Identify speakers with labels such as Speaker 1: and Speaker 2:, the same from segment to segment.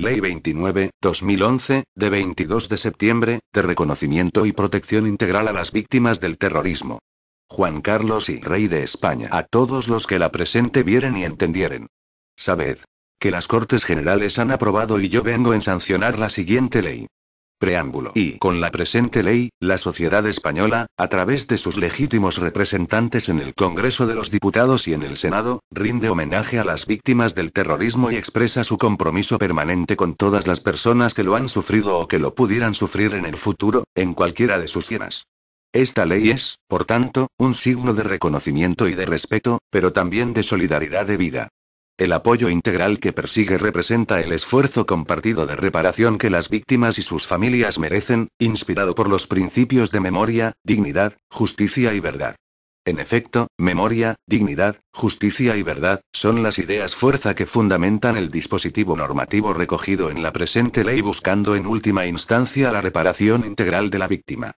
Speaker 1: Ley 29/2011, de 22 de septiembre, de reconocimiento y protección integral a las víctimas del terrorismo. Juan Carlos y Rey de España. A todos los que la presente vieren y entendieren. Sabed que las Cortes Generales han aprobado y yo vengo en sancionar la siguiente ley. Preámbulo. Y con la presente ley, la sociedad española, a través de sus legítimos representantes en el Congreso de los Diputados y en el Senado, rinde homenaje a las víctimas del terrorismo y expresa su compromiso permanente con todas las personas que lo han sufrido o que lo pudieran sufrir en el futuro, en cualquiera de sus formas. Esta ley es, por tanto, un signo de reconocimiento y de respeto, pero también de solidaridad debida. El apoyo integral que persigue representa el esfuerzo compartido de reparación que las víctimas y sus familias merecen, inspirado por los principios de memoria, dignidad, justicia y verdad. En efecto, memoria, dignidad, justicia y verdad, son las ideas fuerza que fundamentan el dispositivo normativo recogido en la presente ley, buscando en última instancia la reparación integral de la víctima.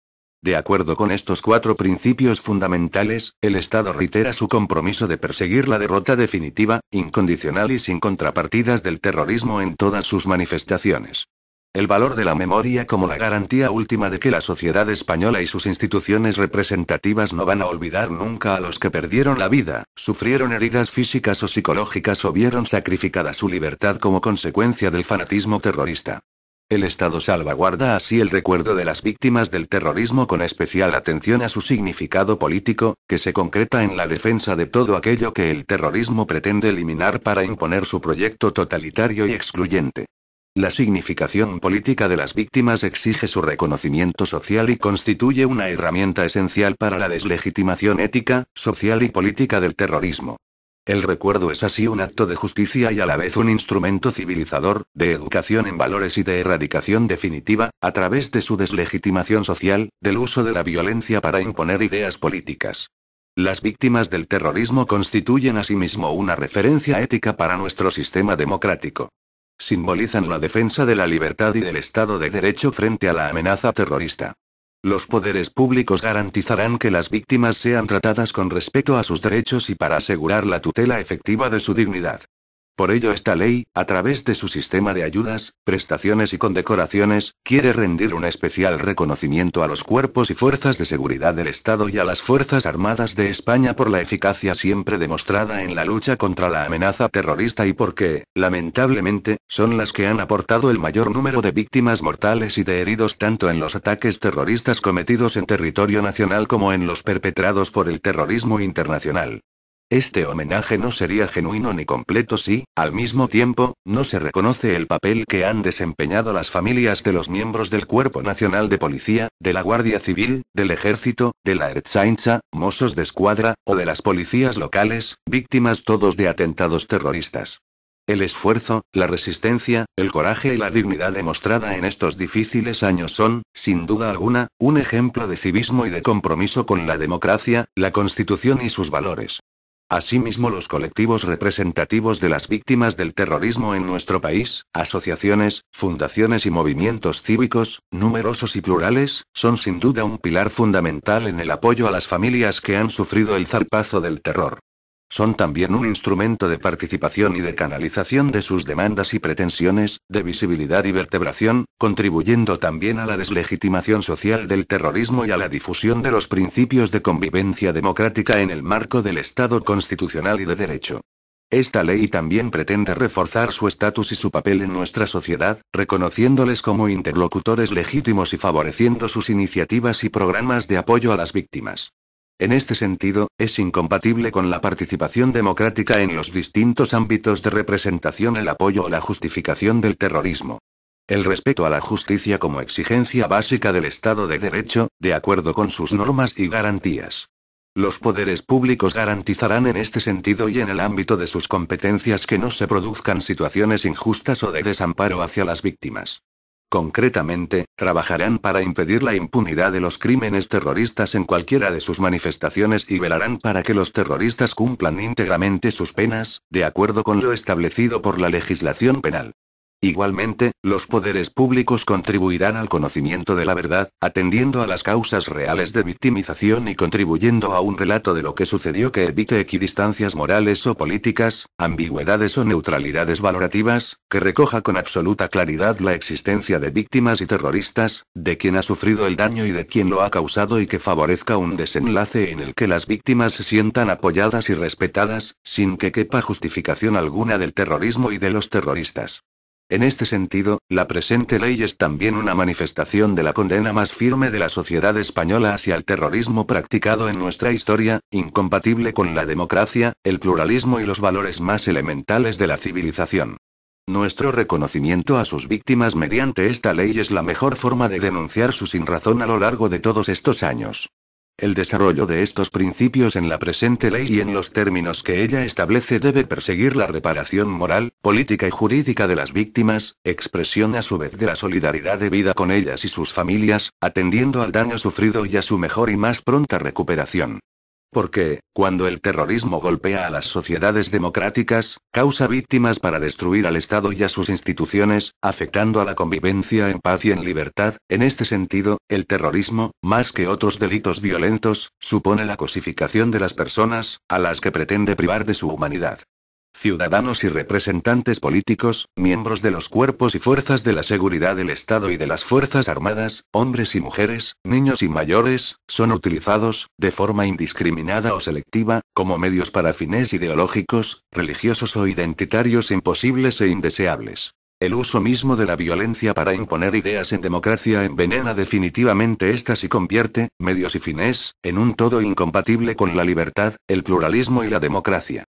Speaker 1: De acuerdo con estos 4 principios fundamentales, el Estado reitera su compromiso de perseguir la derrota definitiva, incondicional y sin contrapartidas del terrorismo en todas sus manifestaciones. El valor de la memoria como la garantía última de que la sociedad española y sus instituciones representativas no van a olvidar nunca a los que perdieron la vida, sufrieron heridas físicas o psicológicas o vieron sacrificada su libertad como consecuencia del fanatismo terrorista. El Estado salvaguarda así el recuerdo de las víctimas del terrorismo con especial atención a su significado político, que se concreta en la defensa de todo aquello que el terrorismo pretende eliminar para imponer su proyecto totalitario y excluyente. La significación política de las víctimas exige su reconocimiento social y constituye una herramienta esencial para la deslegitimación ética, social y política del terrorismo. El recuerdo es así un acto de justicia y a la vez un instrumento civilizador, de educación en valores y de erradicación definitiva, a través de su deslegitimación social, del uso de la violencia para imponer ideas políticas. Las víctimas del terrorismo constituyen asimismo una referencia ética para nuestro sistema democrático. Simbolizan la defensa de la libertad y del Estado de Derecho frente a la amenaza terrorista. Los poderes públicos garantizarán que las víctimas sean tratadas con respeto a sus derechos y para asegurar la tutela efectiva de su dignidad. Por ello esta ley, a través de su sistema de ayudas, prestaciones y condecoraciones, quiere rendir un especial reconocimiento a los cuerpos y fuerzas de seguridad del Estado y a las Fuerzas Armadas de España por la eficacia siempre demostrada en la lucha contra la amenaza terrorista y porque, lamentablemente, son las que han aportado el mayor número de víctimas mortales y de heridos tanto en los ataques terroristas cometidos en territorio nacional como en los perpetrados por el terrorismo internacional. Este homenaje no sería genuino ni completo si, al mismo tiempo, no se reconoce el papel que han desempeñado las familias de los miembros del Cuerpo Nacional de Policía, de la Guardia Civil, del Ejército, de la Ertzaintza, Mossos d'Esquadra, o de las policías locales, víctimas todos de atentados terroristas. El esfuerzo, la resistencia, el coraje y la dignidad demostrada en estos difíciles años son, sin duda alguna, un ejemplo de civismo y de compromiso con la democracia, la Constitución y sus valores. Asimismo, los colectivos representativos de las víctimas del terrorismo en nuestro país, asociaciones, fundaciones y movimientos cívicos, numerosos y plurales, son sin duda un pilar fundamental en el apoyo a las familias que han sufrido el zarpazo del terror. Son también un instrumento de participación y de canalización de sus demandas y pretensiones, de visibilidad y vertebración, contribuyendo también a la deslegitimación social del terrorismo y a la difusión de los principios de convivencia democrática en el marco del Estado constitucional y de derecho. Esta ley también pretende reforzar su estatus y su papel en nuestra sociedad, reconociéndoles como interlocutores legítimos y favoreciendo sus iniciativas y programas de apoyo a las víctimas. En este sentido, es incompatible con la participación democrática en los distintos ámbitos de representación el apoyo o la justificación del terrorismo. El respeto a la justicia como exigencia básica del Estado de Derecho, de acuerdo con sus normas y garantías. Los poderes públicos garantizarán en este sentido y en el ámbito de sus competencias que no se produzcan situaciones injustas o de desamparo hacia las víctimas. Concretamente, trabajarán para impedir la impunidad de los crímenes terroristas en cualquiera de sus manifestaciones y velarán para que los terroristas cumplan íntegramente sus penas, de acuerdo con lo establecido por la legislación penal. Igualmente, los poderes públicos contribuirán al conocimiento de la verdad, atendiendo a las causas reales de victimización y contribuyendo a un relato de lo que sucedió que evite equidistancias morales o políticas, ambigüedades o neutralidades valorativas, que recoja con absoluta claridad la existencia de víctimas y terroristas, de quien ha sufrido el daño y de quien lo ha causado y que favorezca un desenlace en el que las víctimas se sientan apoyadas y respetadas, sin que quepa justificación alguna del terrorismo y de los terroristas. En este sentido, la presente ley es también una manifestación de la condena más firme de la sociedad española hacia el terrorismo practicado en nuestra historia, incompatible con la democracia, el pluralismo y los valores más elementales de la civilización. Nuestro reconocimiento a sus víctimas mediante esta ley es la mejor forma de denunciar su sinrazón a lo largo de todos estos años. El desarrollo de estos principios en la presente ley y en los términos que ella establece debe perseguir la reparación moral, política y jurídica de las víctimas, expresión a su vez de la solidaridad debida con ellas y sus familias, atendiendo al daño sufrido y a su mejor y más pronta recuperación. Porque, cuando el terrorismo golpea a las sociedades democráticas, causa víctimas para destruir al Estado y a sus instituciones, afectando a la convivencia en paz y en libertad, en este sentido, el terrorismo, más que otros delitos violentos, supone la cosificación de las personas, a las que pretende privar de su humanidad. Ciudadanos y representantes políticos, miembros de los cuerpos y fuerzas de la seguridad del Estado y de las Fuerzas Armadas, hombres y mujeres, niños y mayores, son utilizados, de forma indiscriminada o selectiva, como medios para fines ideológicos, religiosos o identitarios imposibles e indeseables. El uso mismo de la violencia para imponer ideas en democracia envenena definitivamente estas y convierte, medios y fines, en un todo incompatible con la libertad, el pluralismo y la democracia.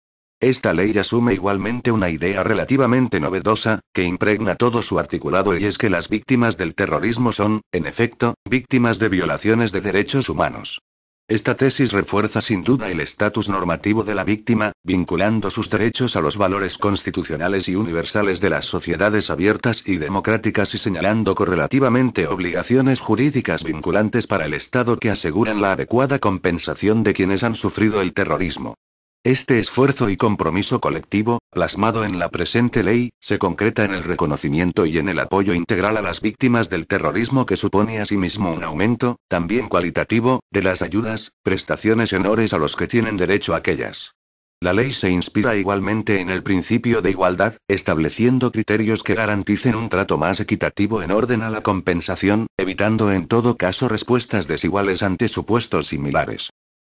Speaker 1: Esta ley asume igualmente una idea relativamente novedosa, que impregna todo su articulado y es que las víctimas del terrorismo son, en efecto, víctimas de violaciones de derechos humanos. Esta tesis refuerza sin duda el estatus normativo de la víctima, vinculando sus derechos a los valores constitucionales y universales de las sociedades abiertas y democráticas y señalando correlativamente obligaciones jurídicas vinculantes para el Estado que aseguran la adecuada compensación de quienes han sufrido el terrorismo. Este esfuerzo y compromiso colectivo, plasmado en la presente ley, se concreta en el reconocimiento y en el apoyo integral a las víctimas del terrorismo que supone asimismo un aumento, también cualitativo, de las ayudas, prestaciones y honores a los que tienen derecho a aquellas. La ley se inspira igualmente en el principio de igualdad, estableciendo criterios que garanticen un trato más equitativo en orden a la compensación, evitando en todo caso respuestas desiguales ante supuestos similares.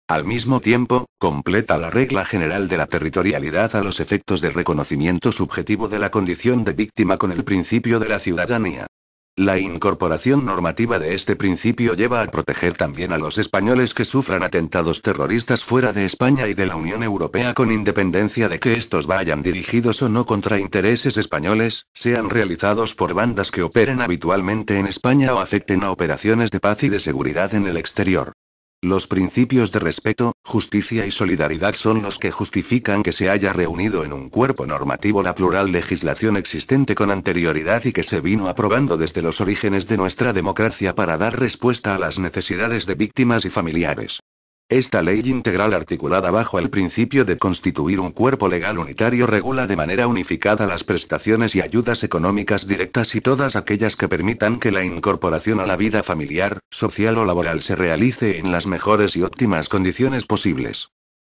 Speaker 1: Al mismo tiempo, completa la regla general de la territorialidad a los efectos del reconocimiento subjetivo de la condición de víctima con el principio de la ciudadanía. La incorporación normativa de este principio lleva a proteger también a los españoles que sufran atentados terroristas fuera de España y de la Unión Europea con independencia de que estos vayan dirigidos o no contra intereses españoles, sean realizados por bandas que operen habitualmente en España o afecten a operaciones de paz y de seguridad en el exterior. Los principios de respeto, justicia y solidaridad son los que justifican que se haya reunido en un cuerpo normativo la plural legislación existente con anterioridad y que se vino aprobando desde los orígenes de nuestra democracia para dar respuesta a las necesidades de víctimas y familiares. Esta ley integral articulada bajo el principio de constituir un cuerpo legal unitario regula de manera unificada las prestaciones y ayudas económicas directas y todas aquellas que permitan que la incorporación a la vida familiar, social o laboral se realice en las mejores y óptimas condiciones posibles.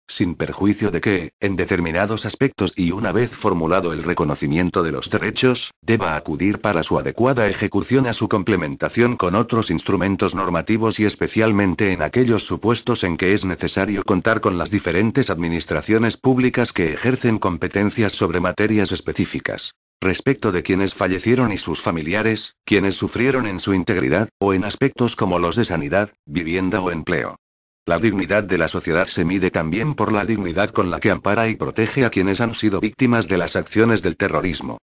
Speaker 1: Sin perjuicio de que, en determinados aspectos y una vez formulado el reconocimiento de los derechos, deba acudir para su adecuada ejecución a su complementación con otros instrumentos normativos y especialmente en aquellos supuestos en que es necesario contar con las diferentes administraciones públicas que ejercen competencias sobre materias específicas. Respecto de quienes fallecieron y sus familiares, quienes sufrieron en su integridad, o en aspectos como los de sanidad, vivienda o empleo. La dignidad de la sociedad se mide también por la dignidad con la que ampara y protege a quienes han sido víctimas de las acciones del terrorismo.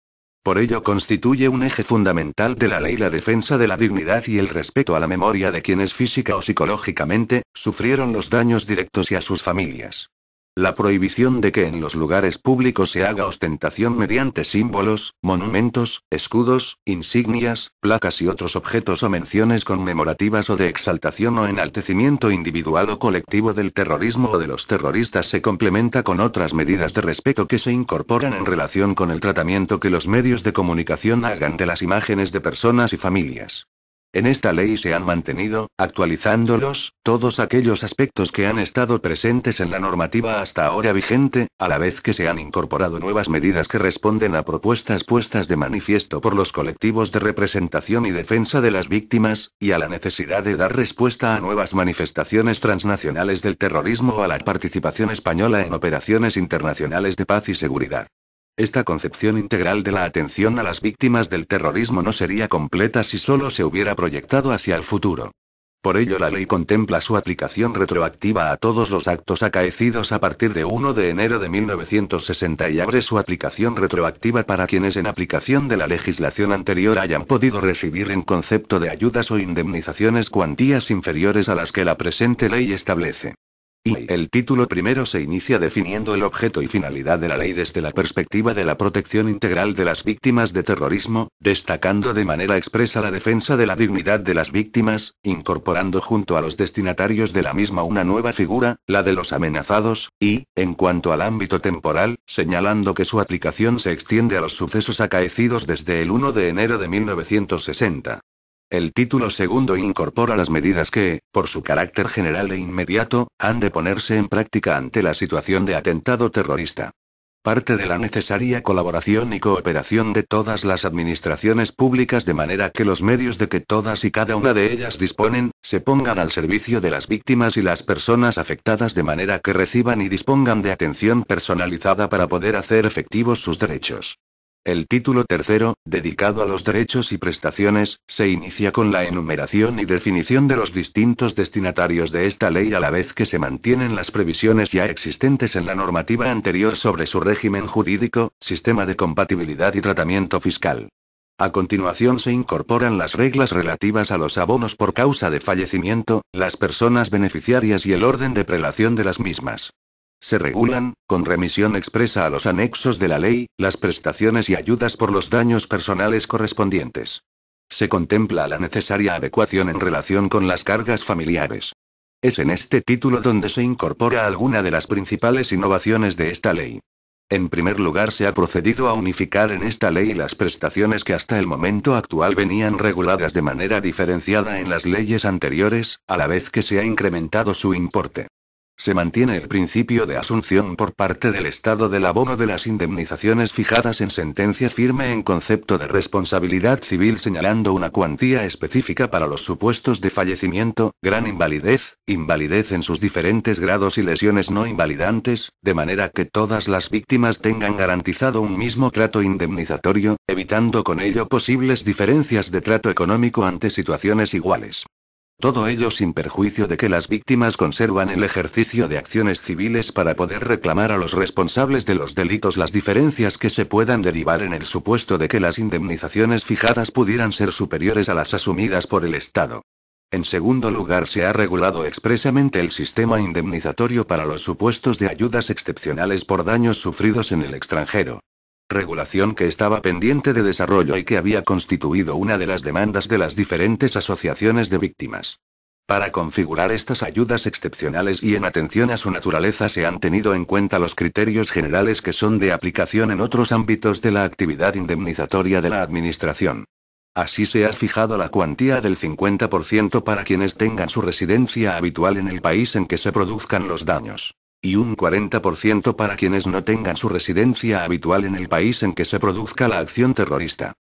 Speaker 1: Por ello constituye un eje fundamental de la ley la defensa de la dignidad y el respeto a la memoria de quienes física o psicológicamente, sufrieron los daños directos y a sus familias. La prohibición de que en los lugares públicos se haga ostentación mediante símbolos, monumentos, escudos, insignias, placas y otros objetos o menciones conmemorativas o de exaltación o enaltecimiento individual o colectivo del terrorismo o de los terroristas se complementa con otras medidas de respeto que se incorporan en relación con el tratamiento que los medios de comunicación hagan de las imágenes de personas y familias. En esta ley se han mantenido, actualizándolos, todos aquellos aspectos que han estado presentes en la normativa hasta ahora vigente, a la vez que se han incorporado nuevas medidas que responden a propuestas puestas de manifiesto por los colectivos de representación y defensa de las víctimas, y a la necesidad de dar respuesta a nuevas manifestaciones transnacionales del terrorismo o a la participación española en operaciones internacionales de paz y seguridad. Esta concepción integral de la atención a las víctimas del terrorismo no sería completa si solo se hubiera proyectado hacia el futuro. Por ello la ley contempla su aplicación retroactiva a todos los actos acaecidos a partir de 1 de enero de 1960 y abre su aplicación retroactiva para quienes en aplicación de la legislación anterior hayan podido recibir en concepto de ayudas o indemnizaciones cuantías inferiores a las que la presente ley establece. Y el título primero se inicia definiendo el objeto y finalidad de la ley desde la perspectiva de la protección integral de las víctimas de terrorismo, destacando de manera expresa la defensa de la dignidad de las víctimas, incorporando junto a los destinatarios de la misma una nueva figura, la de los amenazados, y, en cuanto al ámbito temporal, señalando que su aplicación se extiende a los sucesos acaecidos desde el 1 de enero de 1960. El título segundo incorpora las medidas que, por su carácter general e inmediato, han de ponerse en práctica ante la situación de atentado terrorista. Parte de la necesaria colaboración y cooperación de todas las administraciones públicas de manera que los medios de que todas y cada una de ellas disponen, se pongan al servicio de las víctimas y las personas afectadas de manera que reciban y dispongan de atención personalizada para poder hacer efectivos sus derechos. El título tercero, dedicado a los derechos y prestaciones, se inicia con la enumeración y definición de los distintos destinatarios de esta ley a la vez que se mantienen las previsiones ya existentes en la normativa anterior sobre su régimen jurídico, sistema de compatibilidad y tratamiento fiscal. A continuación se incorporan las reglas relativas a los abonos por causa de fallecimiento, las personas beneficiarias y el orden de prelación de las mismas. Se regulan, con remisión expresa a los anexos de la ley, las prestaciones y ayudas por los daños personales correspondientes. Se contempla la necesaria adecuación en relación con las cargas familiares. Es en este título donde se incorpora alguna de las principales innovaciones de esta ley. En primer lugar, se ha procedido a unificar en esta ley las prestaciones que hasta el momento actual venían reguladas de manera diferenciada en las leyes anteriores, a la vez que se ha incrementado su importe. Se mantiene el principio de asunción por parte del Estado del abono de las indemnizaciones fijadas en sentencia firme en concepto de responsabilidad civil señalando una cuantía específica para los supuestos de fallecimiento, gran invalidez, invalidez en sus diferentes grados y lesiones no invalidantes, de manera que todas las víctimas tengan garantizado un mismo trato indemnizatorio, evitando con ello posibles diferencias de trato económico ante situaciones iguales. Todo ello sin perjuicio de que las víctimas conservan el ejercicio de acciones civiles para poder reclamar a los responsables de los delitos las diferencias que se puedan derivar en el supuesto de que las indemnizaciones fijadas pudieran ser superiores a las asumidas por el Estado. En segundo lugar, se ha regulado expresamente el sistema indemnizatorio para los supuestos de ayudas excepcionales por daños sufridos en el extranjero. Regulación que estaba pendiente de desarrollo y que había constituido una de las demandas de las diferentes asociaciones de víctimas. Para configurar estas ayudas excepcionales y en atención a su naturaleza se han tenido en cuenta los criterios generales que son de aplicación en otros ámbitos de la actividad indemnizatoria de la Administración. Así se ha fijado la cuantía del 50% para quienes tengan su residencia habitual en el país en que se produzcan los daños. Y un 40% para quienes no tengan su residencia habitual en el país en que se produzca la acción terrorista.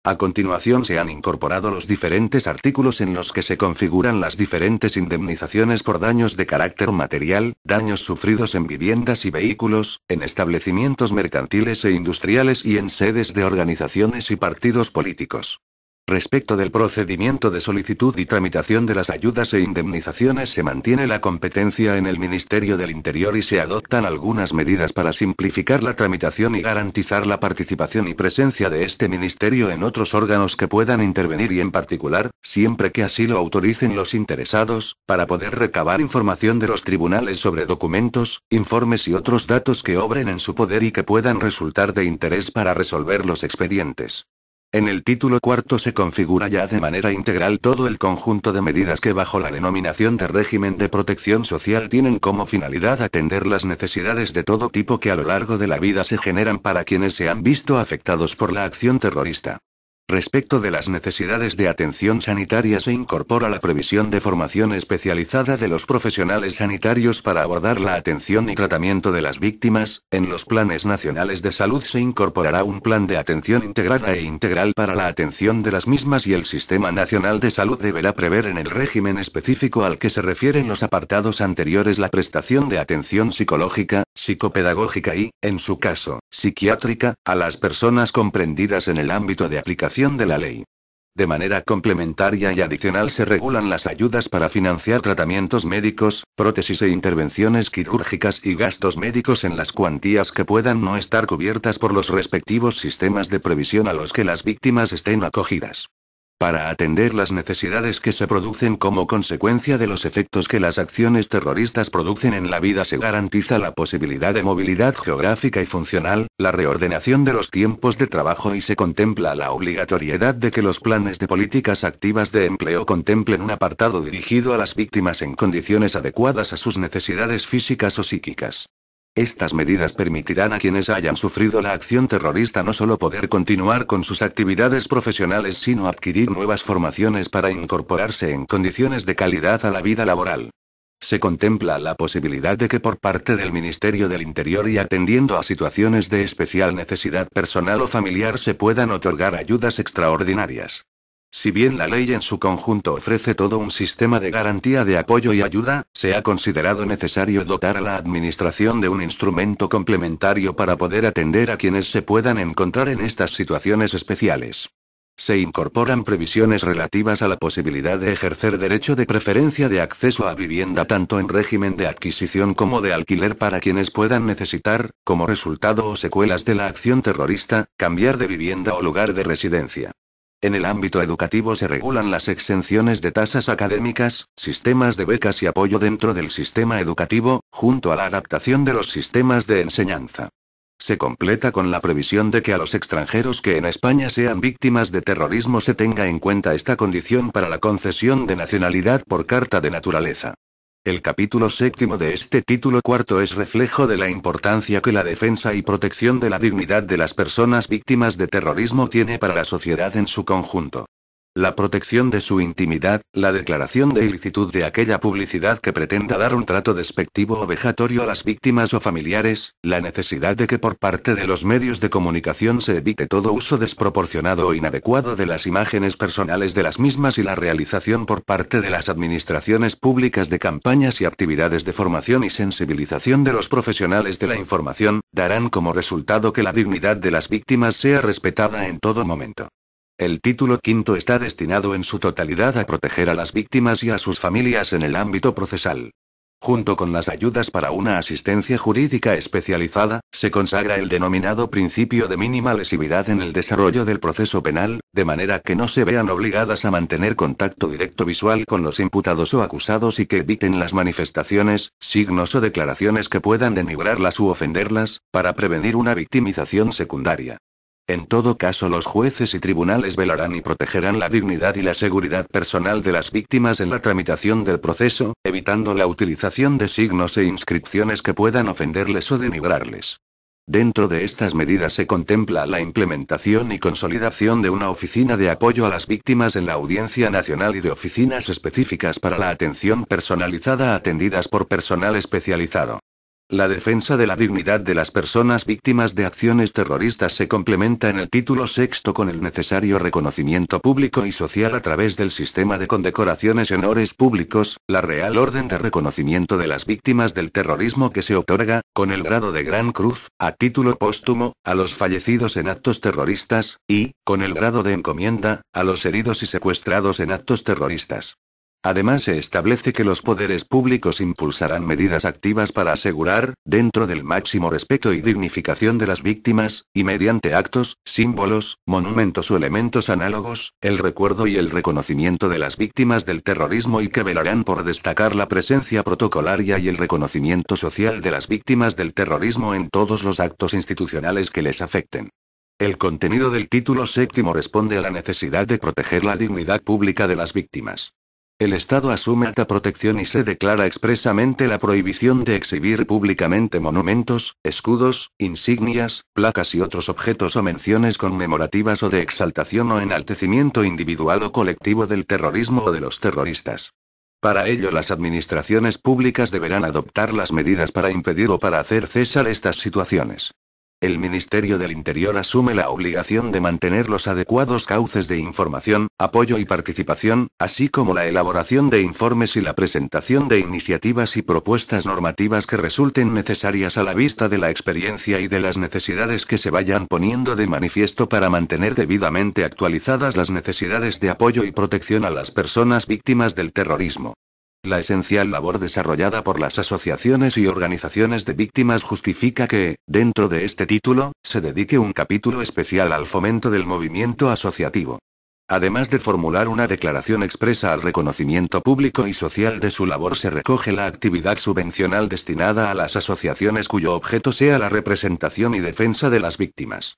Speaker 1: A continuación se han incorporado los diferentes artículos en los que se configuran las diferentes indemnizaciones por daños de carácter material, daños sufridos en viviendas y vehículos, en establecimientos mercantiles e industriales y en sedes de organizaciones y partidos políticos. Respecto del procedimiento de solicitud y tramitación de las ayudas e indemnizaciones se mantiene la competencia en el Ministerio del Interior y se adoptan algunas medidas para simplificar la tramitación y garantizar la participación y presencia de este ministerio en otros órganos que puedan intervenir y en particular, siempre que así lo autoricen los interesados, para poder recabar información de los tribunales sobre documentos, informes y otros datos que obren en su poder y que puedan resultar de interés para resolver los expedientes. En el título cuarto se configura ya de manera integral todo el conjunto de medidas que bajo la denominación de régimen de protección social tienen como finalidad atender las necesidades de todo tipo que a lo largo de la vida se generan para quienes se han visto afectados por la acción terrorista. Respecto de las necesidades de atención sanitaria se incorpora la previsión de formación especializada de los profesionales sanitarios para abordar la atención y tratamiento de las víctimas. En los planes nacionales de salud se incorporará un plan de atención integrada e integral para la atención de las mismas y el Sistema Nacional de Salud deberá prever en el régimen específico al que se refieren los apartados anteriores la prestación de atención psicológica, psicopedagógica y, en su caso, psiquiátrica, a las personas comprendidas en el ámbito de aplicación de la ley. De manera complementaria y adicional se regulan las ayudas para financiar tratamientos médicos, prótesis e intervenciones quirúrgicas y gastos médicos en las cuantías que puedan no estar cubiertas por los respectivos sistemas de previsión a los que las víctimas estén acogidas. Para atender las necesidades que se producen como consecuencia de los efectos que las acciones terroristas producen en la vida se garantiza la posibilidad de movilidad geográfica y funcional, la reordenación de los tiempos de trabajo y se contempla la obligatoriedad de que los planes de políticas activas de empleo contemplen un apartado dirigido a las víctimas en condiciones adecuadas a sus necesidades físicas o psíquicas. Estas medidas permitirán a quienes hayan sufrido la acción terrorista no solo poder continuar con sus actividades profesionales sino adquirir nuevas formaciones para incorporarse en condiciones de calidad a la vida laboral. Se contempla la posibilidad de que por parte del Ministerio del Interior y atendiendo a situaciones de especial necesidad personal o familiar se puedan otorgar ayudas extraordinarias. Si bien la ley en su conjunto ofrece todo un sistema de garantía de apoyo y ayuda, se ha considerado necesario dotar a la Administración de un instrumento complementario para poder atender a quienes se puedan encontrar en estas situaciones especiales. Se incorporan previsiones relativas a la posibilidad de ejercer derecho de preferencia de acceso a vivienda tanto en régimen de adquisición como de alquiler para quienes puedan necesitar, como resultado o secuelas de la acción terrorista, cambiar de vivienda o lugar de residencia. En el ámbito educativo se regulan las exenciones de tasas académicas, sistemas de becas y apoyo dentro del sistema educativo, junto a la adaptación de los sistemas de enseñanza. Se completa con la previsión de que a los extranjeros que en España sean víctimas de terrorismo se tenga en cuenta esta condición para la concesión de nacionalidad por carta de naturaleza. El capítulo séptimo de este título cuarto es reflejo de la importancia que la defensa y protección de la dignidad de las personas víctimas de terrorismo tiene para la sociedad en su conjunto. La protección de su intimidad, la declaración de ilicitud de aquella publicidad que pretenda dar un trato despectivo o vejatorio a las víctimas o familiares, la necesidad de que por parte de los medios de comunicación se evite todo uso desproporcionado o inadecuado de las imágenes personales de las mismas y la realización por parte de las administraciones públicas de campañas y actividades de formación y sensibilización de los profesionales de la información, darán como resultado que la dignidad de las víctimas sea respetada en todo momento. El título quinto está destinado en su totalidad a proteger a las víctimas y a sus familias en el ámbito procesal. Junto con las ayudas para una asistencia jurídica especializada, se consagra el denominado principio de mínima lesividad en el desarrollo del proceso penal, de manera que no se vean obligadas a mantener contacto directo visual con los imputados o acusados y que eviten las manifestaciones, signos o declaraciones que puedan denigrarlas u ofenderlas, para prevenir una victimización secundaria. En todo caso, los jueces y tribunales velarán y protegerán la dignidad y la seguridad personal de las víctimas en la tramitación del proceso, evitando la utilización de signos e inscripciones que puedan ofenderles o denigrarles. Dentro de estas medidas se contempla la implementación y consolidación de una oficina de apoyo a las víctimas en la Audiencia Nacional y de oficinas específicas para la atención personalizada atendidas por personal especializado. La defensa de la dignidad de las personas víctimas de acciones terroristas se complementa en el título sexto con el necesario reconocimiento público y social a través del sistema de condecoraciones y honores públicos, la Real Orden de Reconocimiento de las Víctimas del Terrorismo que se otorga, con el grado de Gran Cruz, a título póstumo, a los fallecidos en actos terroristas, y, con el grado de Encomienda, a los heridos y secuestrados en actos terroristas. Además se establece que los poderes públicos impulsarán medidas activas para asegurar, dentro del máximo respeto y dignificación de las víctimas, y mediante actos, símbolos, monumentos o elementos análogos, el recuerdo y el reconocimiento de las víctimas del terrorismo y que velarán por destacar la presencia protocolaria y el reconocimiento social de las víctimas del terrorismo en todos los actos institucionales que les afecten. El contenido del título séptimo responde a la necesidad de proteger la dignidad pública de las víctimas. El Estado asume alta protección y se declara expresamente la prohibición de exhibir públicamente monumentos, escudos, insignias, placas y otros objetos o menciones conmemorativas o de exaltación o enaltecimiento individual o colectivo del terrorismo o de los terroristas. Para ello, las administraciones públicas deberán adoptar las medidas para impedir o para hacer cesar estas situaciones. El Ministerio del Interior asume la obligación de mantener los adecuados cauces de información, apoyo y participación, así como la elaboración de informes y la presentación de iniciativas y propuestas normativas que resulten necesarias a la vista de la experiencia y de las necesidades que se vayan poniendo de manifiesto para mantener debidamente actualizadas las necesidades de apoyo y protección a las personas víctimas del terrorismo. La esencial labor desarrollada por las asociaciones y organizaciones de víctimas justifica que, dentro de este título, se dedique un capítulo especial al fomento del movimiento asociativo. Además de formular una declaración expresa al reconocimiento público y social de su labor, se recoge la actividad subvencional destinada a las asociaciones cuyo objeto sea la representación y defensa de las víctimas.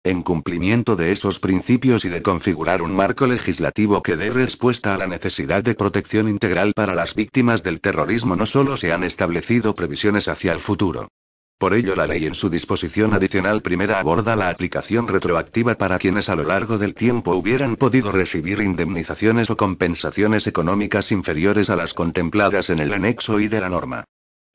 Speaker 1: En cumplimiento de esos principios y de configurar un marco legislativo que dé respuesta a la necesidad de protección integral para las víctimas del terrorismo, no solo se han establecido previsiones hacia el futuro. Por ello, la ley en su disposición adicional primera aborda la aplicación retroactiva para quienes a lo largo del tiempo hubieran podido recibir indemnizaciones o compensaciones económicas inferiores a las contempladas en el anexo I de la norma.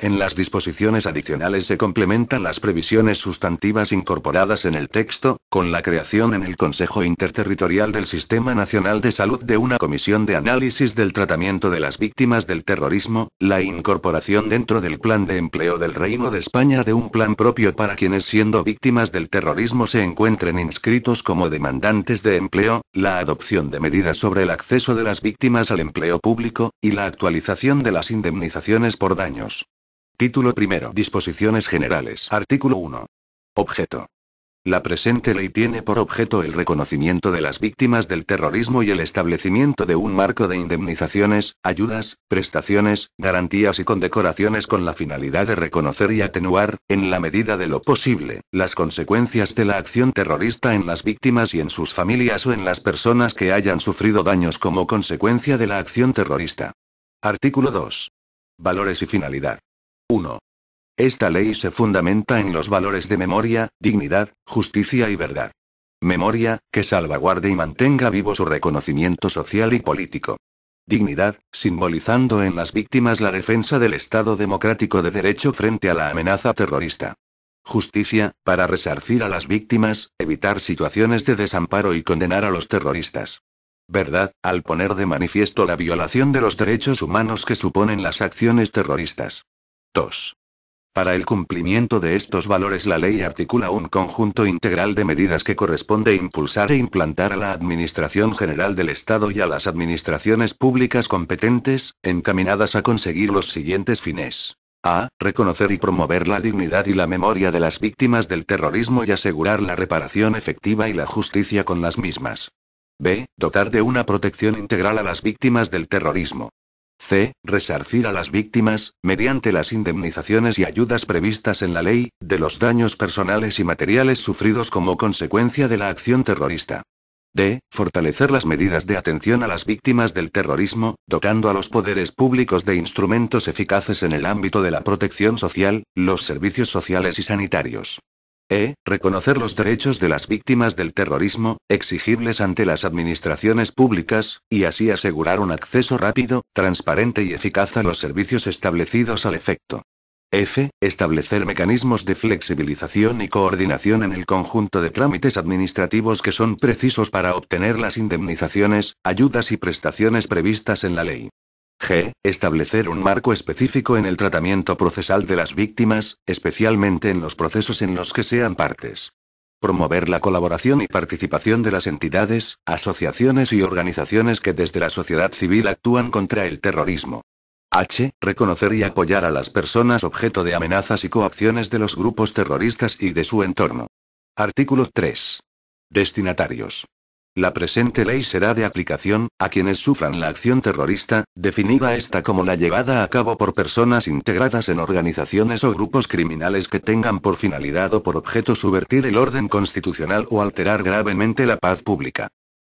Speaker 1: En las disposiciones adicionales se complementan las previsiones sustantivas incorporadas en el texto, con la creación en el Consejo Interterritorial del Sistema Nacional de Salud de una comisión de análisis del tratamiento de las víctimas del terrorismo, la incorporación dentro del Plan de Empleo del Reino de España de un plan propio para quienes siendo víctimas del terrorismo se encuentren inscritos como demandantes de empleo, la adopción de medidas sobre el acceso de las víctimas al empleo público, y la actualización de las indemnizaciones por daños. Título primero. Disposiciones generales. Artículo 1. Objeto. La presente ley tiene por objeto el reconocimiento de las víctimas del terrorismo y el establecimiento de un marco de indemnizaciones, ayudas, prestaciones, garantías y condecoraciones con la finalidad de reconocer y atenuar, en la medida de lo posible, las consecuencias de la acción terrorista en las víctimas y en sus familias o en las personas que hayan sufrido daños como consecuencia de la acción terrorista. Artículo 2. Valores y finalidad. 1. Esta ley se fundamenta en los valores de memoria, dignidad, justicia y verdad. Memoria, que salvaguarde y mantenga vivo su reconocimiento social y político. Dignidad, simbolizando en las víctimas la defensa del Estado democrático de derecho frente a la amenaza terrorista. Justicia, para resarcir a las víctimas, evitar situaciones de desamparo y condenar a los terroristas. Verdad, al poner de manifiesto la violación de los derechos humanos que suponen las acciones terroristas. 2. Para el cumplimiento de estos valores, la ley articula un conjunto integral de medidas que corresponde impulsar e implantar a la Administración General del Estado y a las administraciones públicas competentes, encaminadas a conseguir los siguientes fines. A. Reconocer y promover la dignidad y la memoria de las víctimas del terrorismo y asegurar la reparación efectiva y la justicia con las mismas. B. Dotar de una protección integral a las víctimas del terrorismo. C. Resarcir a las víctimas, mediante las indemnizaciones y ayudas previstas en la ley, de los daños personales y materiales sufridos como consecuencia de la acción terrorista. D. Fortalecer las medidas de atención a las víctimas del terrorismo, dotando a los poderes públicos de instrumentos eficaces en el ámbito de la protección social, los servicios sociales y sanitarios. E. Reconocer los derechos de las víctimas del terrorismo, exigibles ante las administraciones públicas, y así asegurar un acceso rápido, transparente y eficaz a los servicios establecidos al efecto. F. Establecer mecanismos de flexibilización y coordinación en el conjunto de trámites administrativos que son precisos para obtener las indemnizaciones, ayudas y prestaciones previstas en la ley. G. Establecer un marco específico en el tratamiento procesal de las víctimas, especialmente en los procesos en los que sean partes. Promover la colaboración y participación de las entidades, asociaciones y organizaciones que desde la sociedad civil actúan contra el terrorismo. H. Reconocer y apoyar a las personas objeto de amenazas y coacciones de los grupos terroristas y de su entorno. Artículo 3. Destinatarios. La presente ley será de aplicación a quienes sufran la acción terrorista, definida esta como la llevada a cabo por personas integradas en organizaciones o grupos criminales que tengan por finalidad o por objeto subvertir el orden constitucional o alterar gravemente la paz pública.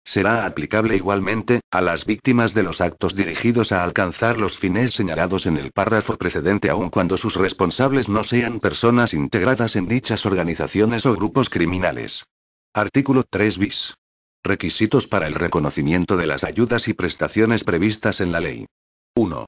Speaker 1: Será aplicable igualmente a las víctimas de los actos dirigidos a alcanzar los fines señalados en el párrafo precedente aun cuando sus responsables no sean personas integradas en dichas organizaciones o grupos criminales. Artículo 3 bis. Requisitos para el reconocimiento de las ayudas y prestaciones previstas en la ley. 1.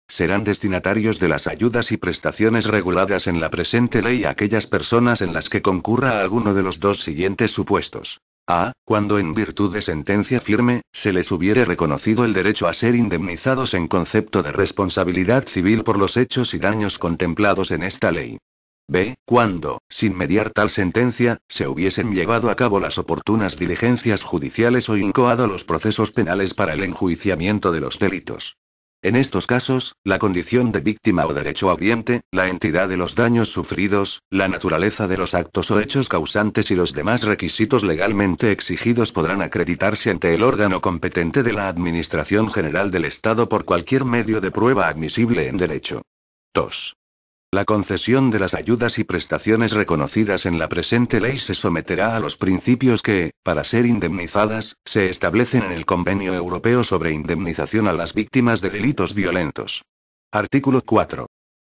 Speaker 1: Serán destinatarios de las ayudas y prestaciones reguladas en la presente ley aquellas personas en las que concurra alguno de los dos siguientes supuestos. A. Cuando en virtud de sentencia firme, se les hubiere reconocido el derecho a ser indemnizados en concepto de responsabilidad civil por los hechos y daños contemplados en esta ley. B. Cuando, sin mediar tal sentencia, se hubiesen llevado a cabo las oportunas diligencias judiciales o incoado los procesos penales para el enjuiciamiento de los delitos. En estos casos, la condición de víctima o derechohabiente, la entidad de los daños sufridos, la naturaleza de los actos o hechos causantes y los demás requisitos legalmente exigidos podrán acreditarse ante el órgano competente de la Administración General del Estado por cualquier medio de prueba admisible en derecho. 2. La concesión de las ayudas y prestaciones reconocidas en la presente ley se someterá a los principios que, para ser indemnizadas, se establecen en el Convenio Europeo sobre Indemnización a las Víctimas de Delitos Violentos. Artículo 4.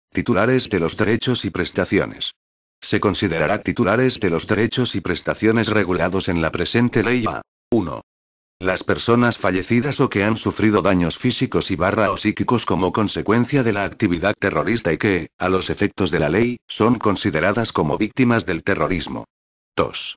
Speaker 1: Titulares de los derechos y prestaciones. Se considerará titulares de los derechos y prestaciones regulados en la presente ley a 1. Las personas fallecidas o que han sufrido daños físicos o psíquicos como consecuencia de la actividad terrorista y que, a los efectos de la ley, son consideradas como víctimas del terrorismo. 2.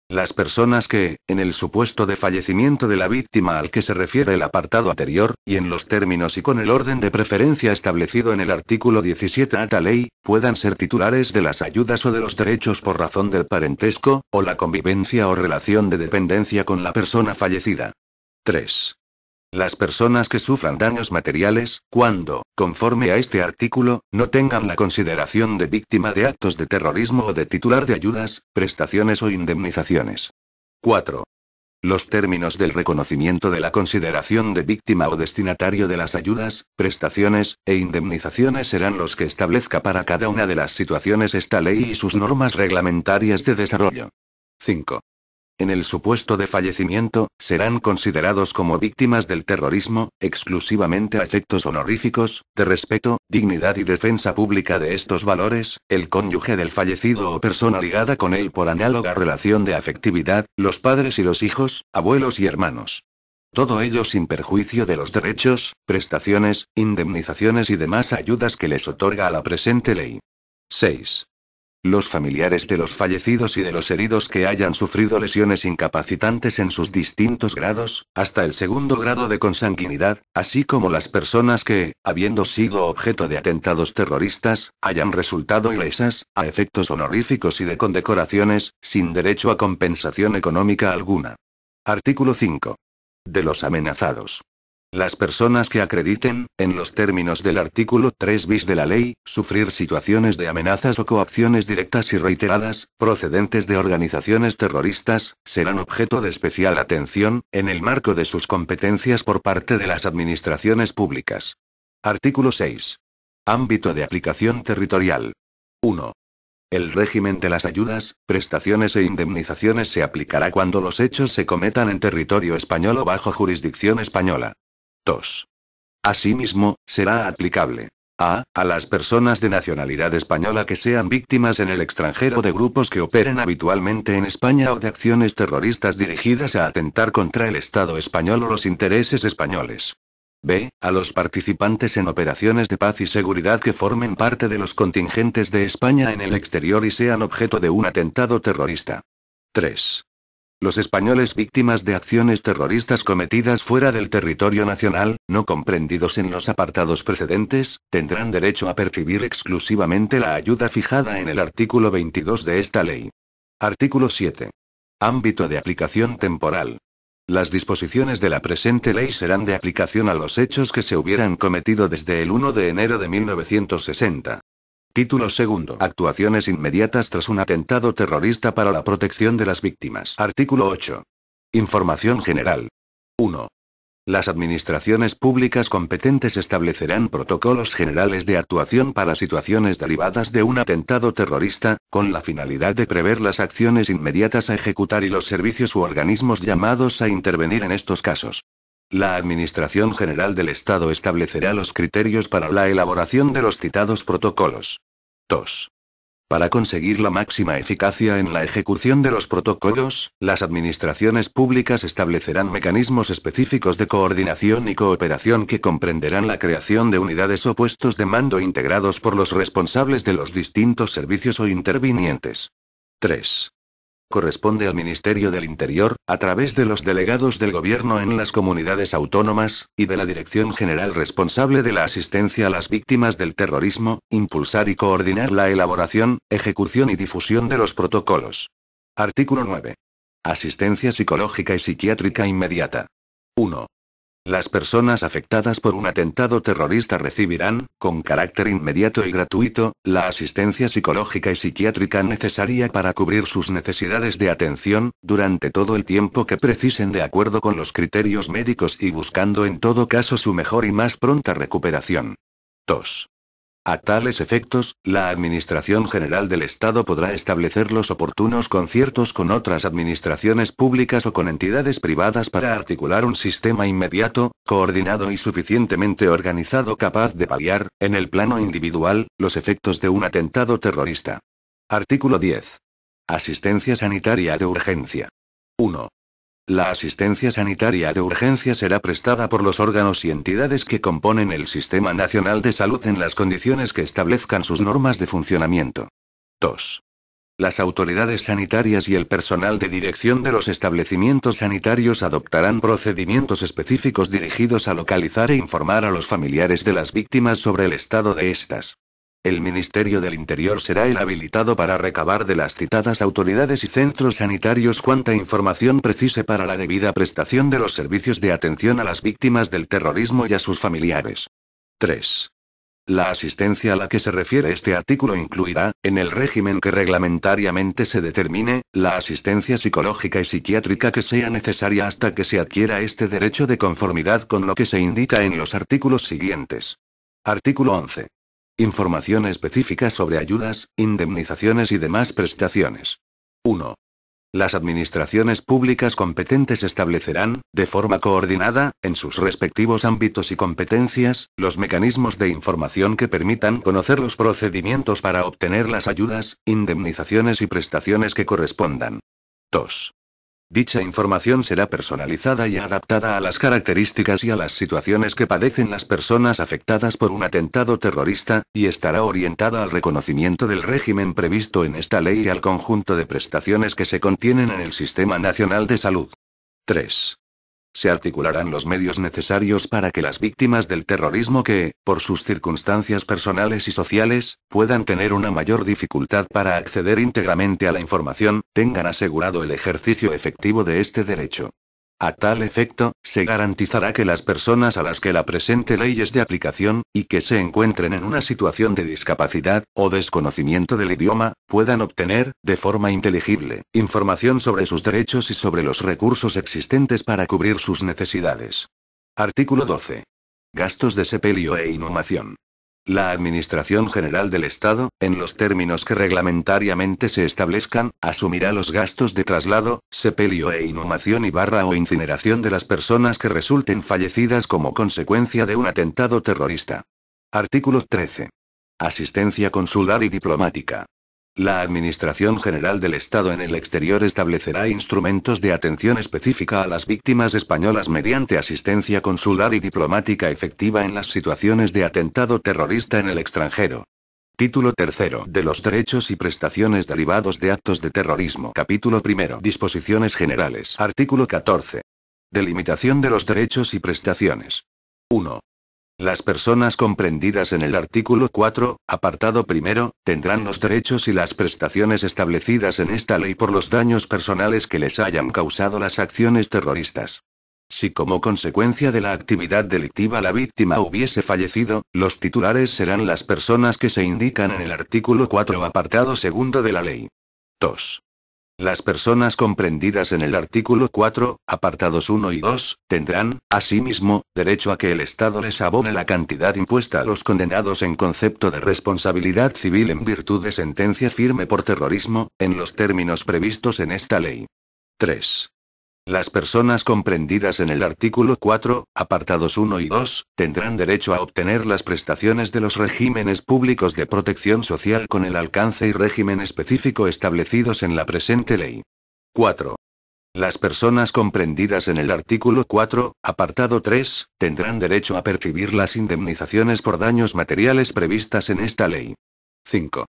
Speaker 1: Las personas que, en el supuesto de fallecimiento de la víctima al que se refiere el apartado anterior, y en los términos y con el orden de preferencia establecido en el artículo 17 de la ley, puedan ser titulares de las ayudas o de los derechos por razón del parentesco, o la convivencia o relación de dependencia con la persona fallecida. 3. Las personas que sufran daños materiales, cuando, conforme a este artículo, no tengan la consideración de víctima de actos de terrorismo o de titular de ayudas, prestaciones o indemnizaciones. 4. Los términos del reconocimiento de la consideración de víctima o destinatario de las ayudas, prestaciones e indemnizaciones serán los que establezca para cada una de las situaciones esta ley y sus normas reglamentarias de desarrollo. 5. En el supuesto de fallecimiento, serán considerados como víctimas del terrorismo, exclusivamente a efectos honoríficos, de respeto, dignidad y defensa pública de estos valores, el cónyuge del fallecido o persona ligada con él por análoga relación de afectividad, los padres y los hijos, abuelos y hermanos. Todo ello sin perjuicio de los derechos, prestaciones, indemnizaciones y demás ayudas que les otorga a la presente ley. 6. Los familiares de los fallecidos y de los heridos que hayan sufrido lesiones incapacitantes en sus distintos grados, hasta el segundo grado de consanguinidad, así como las personas que, habiendo sido objeto de atentados terroristas, hayan resultado ilesas, a efectos honoríficos y de condecoraciones, sin derecho a compensación económica alguna. Artículo 5. De los amenazados. Las personas que acrediten, en los términos del artículo 3 bis de la ley, sufrir situaciones de amenazas o coacciones directas y reiteradas, procedentes de organizaciones terroristas, serán objeto de especial atención, en el marco de sus competencias por parte de las administraciones públicas. Artículo 6. Ámbito de aplicación territorial. 1. El régimen de las ayudas, prestaciones e indemnizaciones se aplicará cuando los hechos se cometan en territorio español o bajo jurisdicción española. 2. Asimismo, será aplicable a las personas de nacionalidad española que sean víctimas en el extranjero de grupos que operen habitualmente en España o de acciones terroristas dirigidas a atentar contra el Estado español o los intereses españoles. B. A los participantes en operaciones de paz y seguridad que formen parte de los contingentes de España en el exterior y sean objeto de un atentado terrorista. 3. Los españoles víctimas de acciones terroristas cometidas fuera del territorio nacional, no comprendidos en los apartados precedentes, tendrán derecho a percibir exclusivamente la ayuda fijada en el artículo 22 de esta ley. Artículo 7. Ámbito de aplicación temporal. Las disposiciones de la presente ley serán de aplicación a los hechos que se hubieran cometido desde el 1 de enero de 1960. Título segundo. Actuaciones inmediatas tras un atentado terrorista para la protección de las víctimas. Artículo 8. Información general. 1. Las administraciones públicas competentes establecerán protocolos generales de actuación para situaciones derivadas de un atentado terrorista, con la finalidad de prever las acciones inmediatas a ejecutar y los servicios u organismos llamados a intervenir en estos casos. La Administración General del Estado establecerá los criterios para la elaboración de los citados protocolos. 2. Para conseguir la máxima eficacia en la ejecución de los protocolos, las administraciones públicas establecerán mecanismos específicos de coordinación y cooperación que comprenderán la creación de unidades o puestos de mando integrados por los responsables de los distintos servicios o intervinientes. 3. Corresponde al Ministerio del Interior, a través de los delegados del Gobierno en las comunidades autónomas, y de la Dirección General responsable de la asistencia a las víctimas del terrorismo, impulsar y coordinar la elaboración, ejecución y difusión de los protocolos. Artículo 9. Asistencia psicológica y psiquiátrica inmediata. 1. Las personas afectadas por un atentado terrorista recibirán, con carácter inmediato y gratuito, la asistencia psicológica y psiquiátrica necesaria para cubrir sus necesidades de atención, durante todo el tiempo que precisen de acuerdo con los criterios médicos y buscando en todo caso su mejor y más pronta recuperación. 2. A tales efectos, la Administración General del Estado podrá establecer los oportunos conciertos con otras administraciones públicas o con entidades privadas para articular un sistema inmediato, coordinado y suficientemente organizado capaz de paliar, en el plano individual, los efectos de un atentado terrorista. Artículo 10. Asistencia sanitaria de urgencia. 1. La asistencia sanitaria de urgencia será prestada por los órganos y entidades que componen el Sistema Nacional de Salud en las condiciones que establezcan sus normas de funcionamiento. 2. Las autoridades sanitarias y el personal de dirección de los establecimientos sanitarios adoptarán procedimientos específicos dirigidos a localizar e informar a los familiares de las víctimas sobre el estado de estas. El Ministerio del Interior será el habilitado para recabar de las citadas autoridades y centros sanitarios cuanta información precise para la debida prestación de los servicios de atención a las víctimas del terrorismo y a sus familiares. 3. La asistencia a la que se refiere este artículo incluirá, en el régimen que reglamentariamente se determine, la asistencia psicológica y psiquiátrica que sea necesaria hasta que se adquiera este derecho de conformidad con lo que se indica en los artículos siguientes. Artículo 11. Información específica sobre ayudas, indemnizaciones y demás prestaciones. 1. Las administraciones públicas competentes establecerán, de forma coordinada, en sus respectivos ámbitos y competencias, los mecanismos de información que permitan conocer los procedimientos para obtener las ayudas, indemnizaciones y prestaciones que correspondan. 2. Dicha información será personalizada y adaptada a las características y a las situaciones que padecen las personas afectadas por un atentado terrorista, y estará orientada al reconocimiento del régimen previsto en esta ley y al conjunto de prestaciones que se contienen en el Sistema Nacional de Salud. 3. Se articularán los medios necesarios para que las víctimas del terrorismo que, por sus circunstancias personales y sociales, puedan tener una mayor dificultad para acceder íntegramente a la información, tengan asegurado el ejercicio efectivo de este derecho. A tal efecto, se garantizará que las personas a las que la presente ley es de aplicación, y que se encuentren en una situación de discapacidad, o desconocimiento del idioma, puedan obtener, de forma inteligible, información sobre sus derechos y sobre los recursos existentes para cubrir sus necesidades. Artículo 12. Gastos de sepelio e inhumación. La Administración General del Estado, en los términos que reglamentariamente se establezcan, asumirá los gastos de traslado, sepelio e inhumación o incineración de las personas que resulten fallecidas como consecuencia de un atentado terrorista. Artículo 13. Asistencia consular y diplomática. La Administración General del Estado en el exterior establecerá instrumentos de atención específica a las víctimas españolas mediante asistencia consular y diplomática efectiva en las situaciones de atentado terrorista en el extranjero. Título tercero. De los derechos y prestaciones derivados de actos de terrorismo. Capítulo primero. Disposiciones generales. Artículo 14. Delimitación de los derechos y prestaciones. 1. Las personas comprendidas en el artículo 4, apartado primero, tendrán los derechos y las prestaciones establecidas en esta ley por los daños personales que les hayan causado las acciones terroristas. Si como consecuencia de la actividad delictiva la víctima hubiese fallecido, los titulares serán las personas que se indican en el artículo 4, apartado segundo de la ley. 2. Las personas comprendidas en el artículo 4, apartados 1 y 2, tendrán, asimismo, derecho a que el Estado les abone la cantidad impuesta a los condenados en concepto de responsabilidad civil en virtud de sentencia firme por terrorismo, en los términos previstos en esta ley. 3. Las personas comprendidas en el artículo 4, apartados 1 y 2, tendrán derecho a obtener las prestaciones de los regímenes públicos de protección social con el alcance y régimen específico establecidos en la presente ley. 4. Las personas comprendidas en el artículo 4, apartado 3, tendrán derecho a percibir las indemnizaciones por daños materiales previstas en esta ley. 5.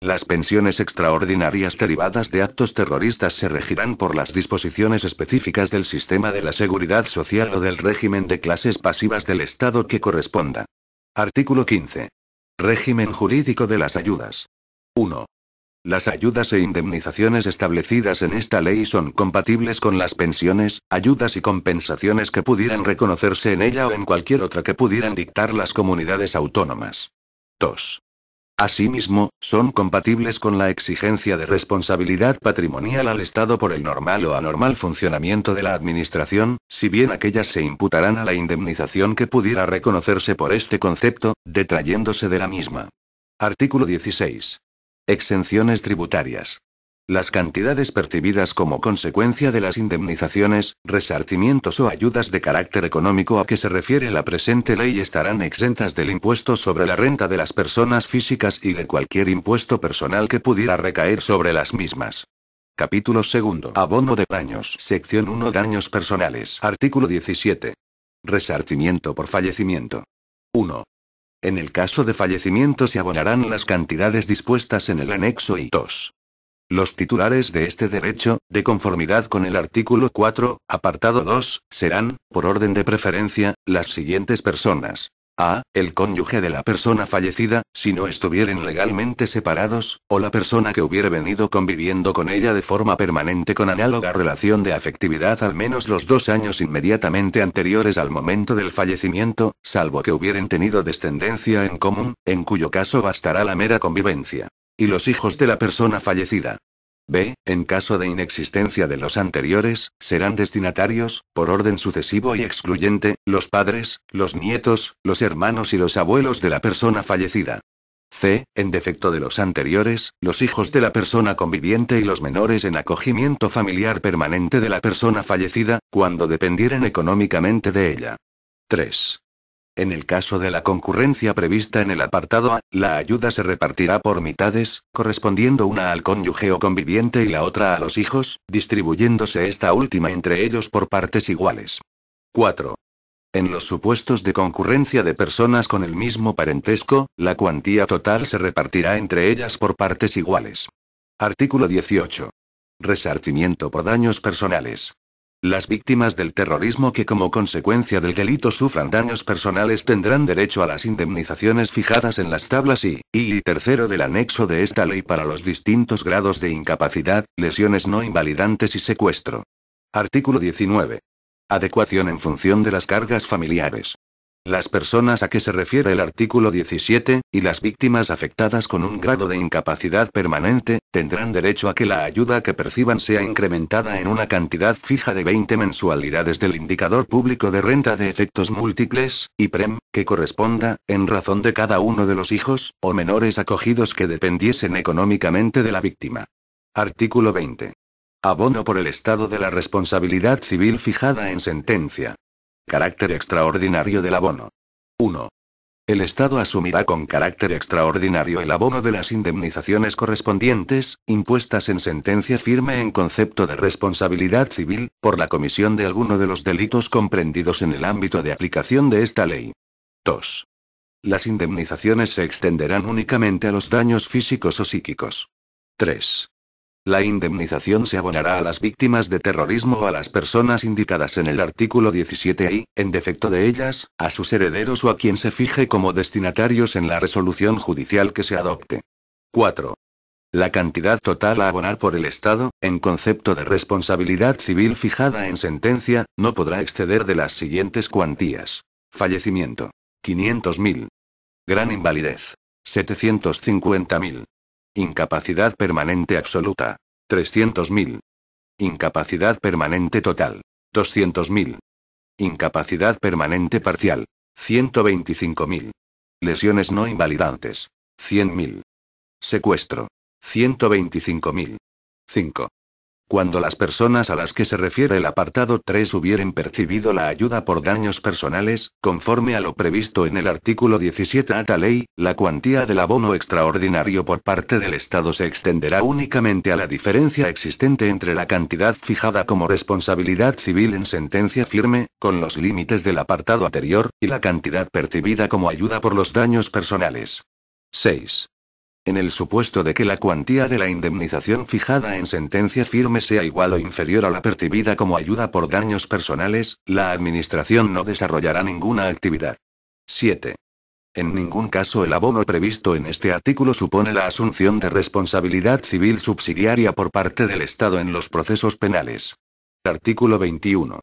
Speaker 1: Las pensiones extraordinarias derivadas de actos terroristas se regirán por las disposiciones específicas del sistema de la seguridad social o del régimen de clases pasivas del Estado que corresponda. Artículo 15. Régimen jurídico de las ayudas. 1. Las ayudas e indemnizaciones establecidas en esta ley son compatibles con las pensiones, ayudas y compensaciones que pudieran reconocerse en ella o en cualquier otra que pudieran dictar las comunidades autónomas. 2. Asimismo, son compatibles con la exigencia de responsabilidad patrimonial al Estado por el normal o anormal funcionamiento de la Administración, si bien aquellas se imputarán a la indemnización que pudiera reconocerse por este concepto, detrayéndose de la misma. Artículo 16. Exenciones tributarias. Las cantidades percibidas como consecuencia de las indemnizaciones, resarcimientos o ayudas de carácter económico a que se refiere la presente ley estarán exentas del impuesto sobre la renta de las personas físicas y de cualquier impuesto personal que pudiera recaer sobre las mismas. Capítulo segundo. Abono de daños. Sección 1. Daños personales. Artículo 17. Resarcimiento por fallecimiento. 1. En el caso de fallecimiento se abonarán las cantidades dispuestas en el anexo y 2. Los titulares de este derecho, de conformidad con el artículo 4, apartado 2, serán, por orden de preferencia, las siguientes personas. A. El cónyuge de la persona fallecida, si no estuvieren legalmente separados, o la persona que hubiere venido conviviendo con ella de forma permanente con análoga relación de afectividad al menos los 2 años inmediatamente anteriores al momento del fallecimiento, salvo que hubieren tenido descendencia en común, en cuyo caso bastará la mera convivencia. Y los hijos de la persona fallecida. B. En caso de inexistencia de los anteriores, serán destinatarios, por orden sucesivo y excluyente, los padres, los nietos, los hermanos y los abuelos de la persona fallecida. C. En defecto de los anteriores, los hijos de la persona conviviente y los menores en acogimiento familiar permanente de la persona fallecida, cuando dependieren económicamente de ella. 3. En el caso de la concurrencia prevista en el apartado A, la ayuda se repartirá por mitades, correspondiendo una al cónyuge o conviviente y la otra a los hijos, distribuyéndose esta última entre ellos por partes iguales. 4. En los supuestos de concurrencia de personas con el mismo parentesco, la cuantía total se repartirá entre ellas por partes iguales. Artículo 18. Resarcimiento por daños personales. Las víctimas del terrorismo que como consecuencia del delito sufran daños personales tendrán derecho a las indemnizaciones fijadas en las tablas I y tercero del anexo de esta ley para los distintos grados de incapacidad, lesiones no invalidantes y secuestro. Artículo 19. Adecuación en función de las cargas familiares. Las personas a que se refiere el artículo 17, y las víctimas afectadas con un grado de incapacidad permanente, tendrán derecho a que la ayuda que perciban sea incrementada en una cantidad fija de 20 mensualidades del indicador público de renta de efectos múltiples, IPREM, que corresponda, en razón de cada uno de los hijos, o menores acogidos que dependiesen económicamente de la víctima. Artículo 20. Abono por el estado de la responsabilidad civil fijada en sentencia. Carácter extraordinario del abono. 1. El Estado asumirá con carácter extraordinario el abono de las indemnizaciones correspondientes, impuestas en sentencia firme en concepto de responsabilidad civil, por la comisión de alguno de los delitos comprendidos en el ámbito de aplicación de esta ley. 2. Las indemnizaciones se extenderán únicamente a los daños físicos o psíquicos. 3. La indemnización se abonará a las víctimas de terrorismo o a las personas indicadas en el artículo 17 y, en defecto de ellas, a sus herederos o a quien se fije como destinatarios en la resolución judicial que se adopte. 4. La cantidad total a abonar por el Estado, en concepto de responsabilidad civil fijada en sentencia, no podrá exceder de las siguientes cuantías. Fallecimiento: 500.000. Gran invalidez: 750.000. Incapacidad permanente absoluta: 300.000. Incapacidad permanente total: 200.000. Incapacidad permanente parcial: 125.000. Lesiones no invalidantes: 100.000. Secuestro: 125.000. 5. Cuando las personas a las que se refiere el apartado 3 hubieren percibido la ayuda por daños personales, conforme a lo previsto en el artículo 17 a tal ley, la cuantía del abono extraordinario por parte del Estado se extenderá únicamente a la diferencia existente entre la cantidad fijada como responsabilidad civil en sentencia firme, con los límites del apartado anterior, y la cantidad percibida como ayuda por los daños personales. 6. En el supuesto de que la cuantía de la indemnización fijada en sentencia firme sea igual o inferior a la percibida como ayuda por daños personales, la Administración no desarrollará ninguna actividad. 7. En ningún caso el abono previsto en este artículo supone la asunción de responsabilidad civil subsidiaria por parte del Estado en los procesos penales. Artículo 21.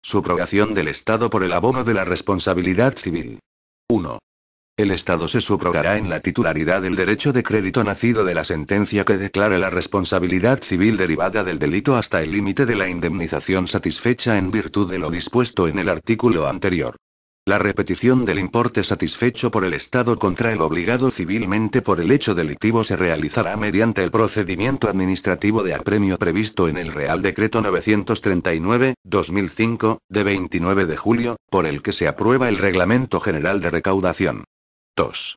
Speaker 1: Subrogación del Estado por el abono de la responsabilidad civil. 1. El Estado se subrogará en la titularidad del derecho de crédito nacido de la sentencia que declare la responsabilidad civil derivada del delito hasta el límite de la indemnización satisfecha en virtud de lo dispuesto en el artículo anterior. La repetición del importe satisfecho por el Estado contra el obligado civilmente por el hecho delictivo se realizará mediante el procedimiento administrativo de apremio previsto en el Real Decreto 939/2005, de 29 de julio, por el que se aprueba el Reglamento General de Recaudación. 2.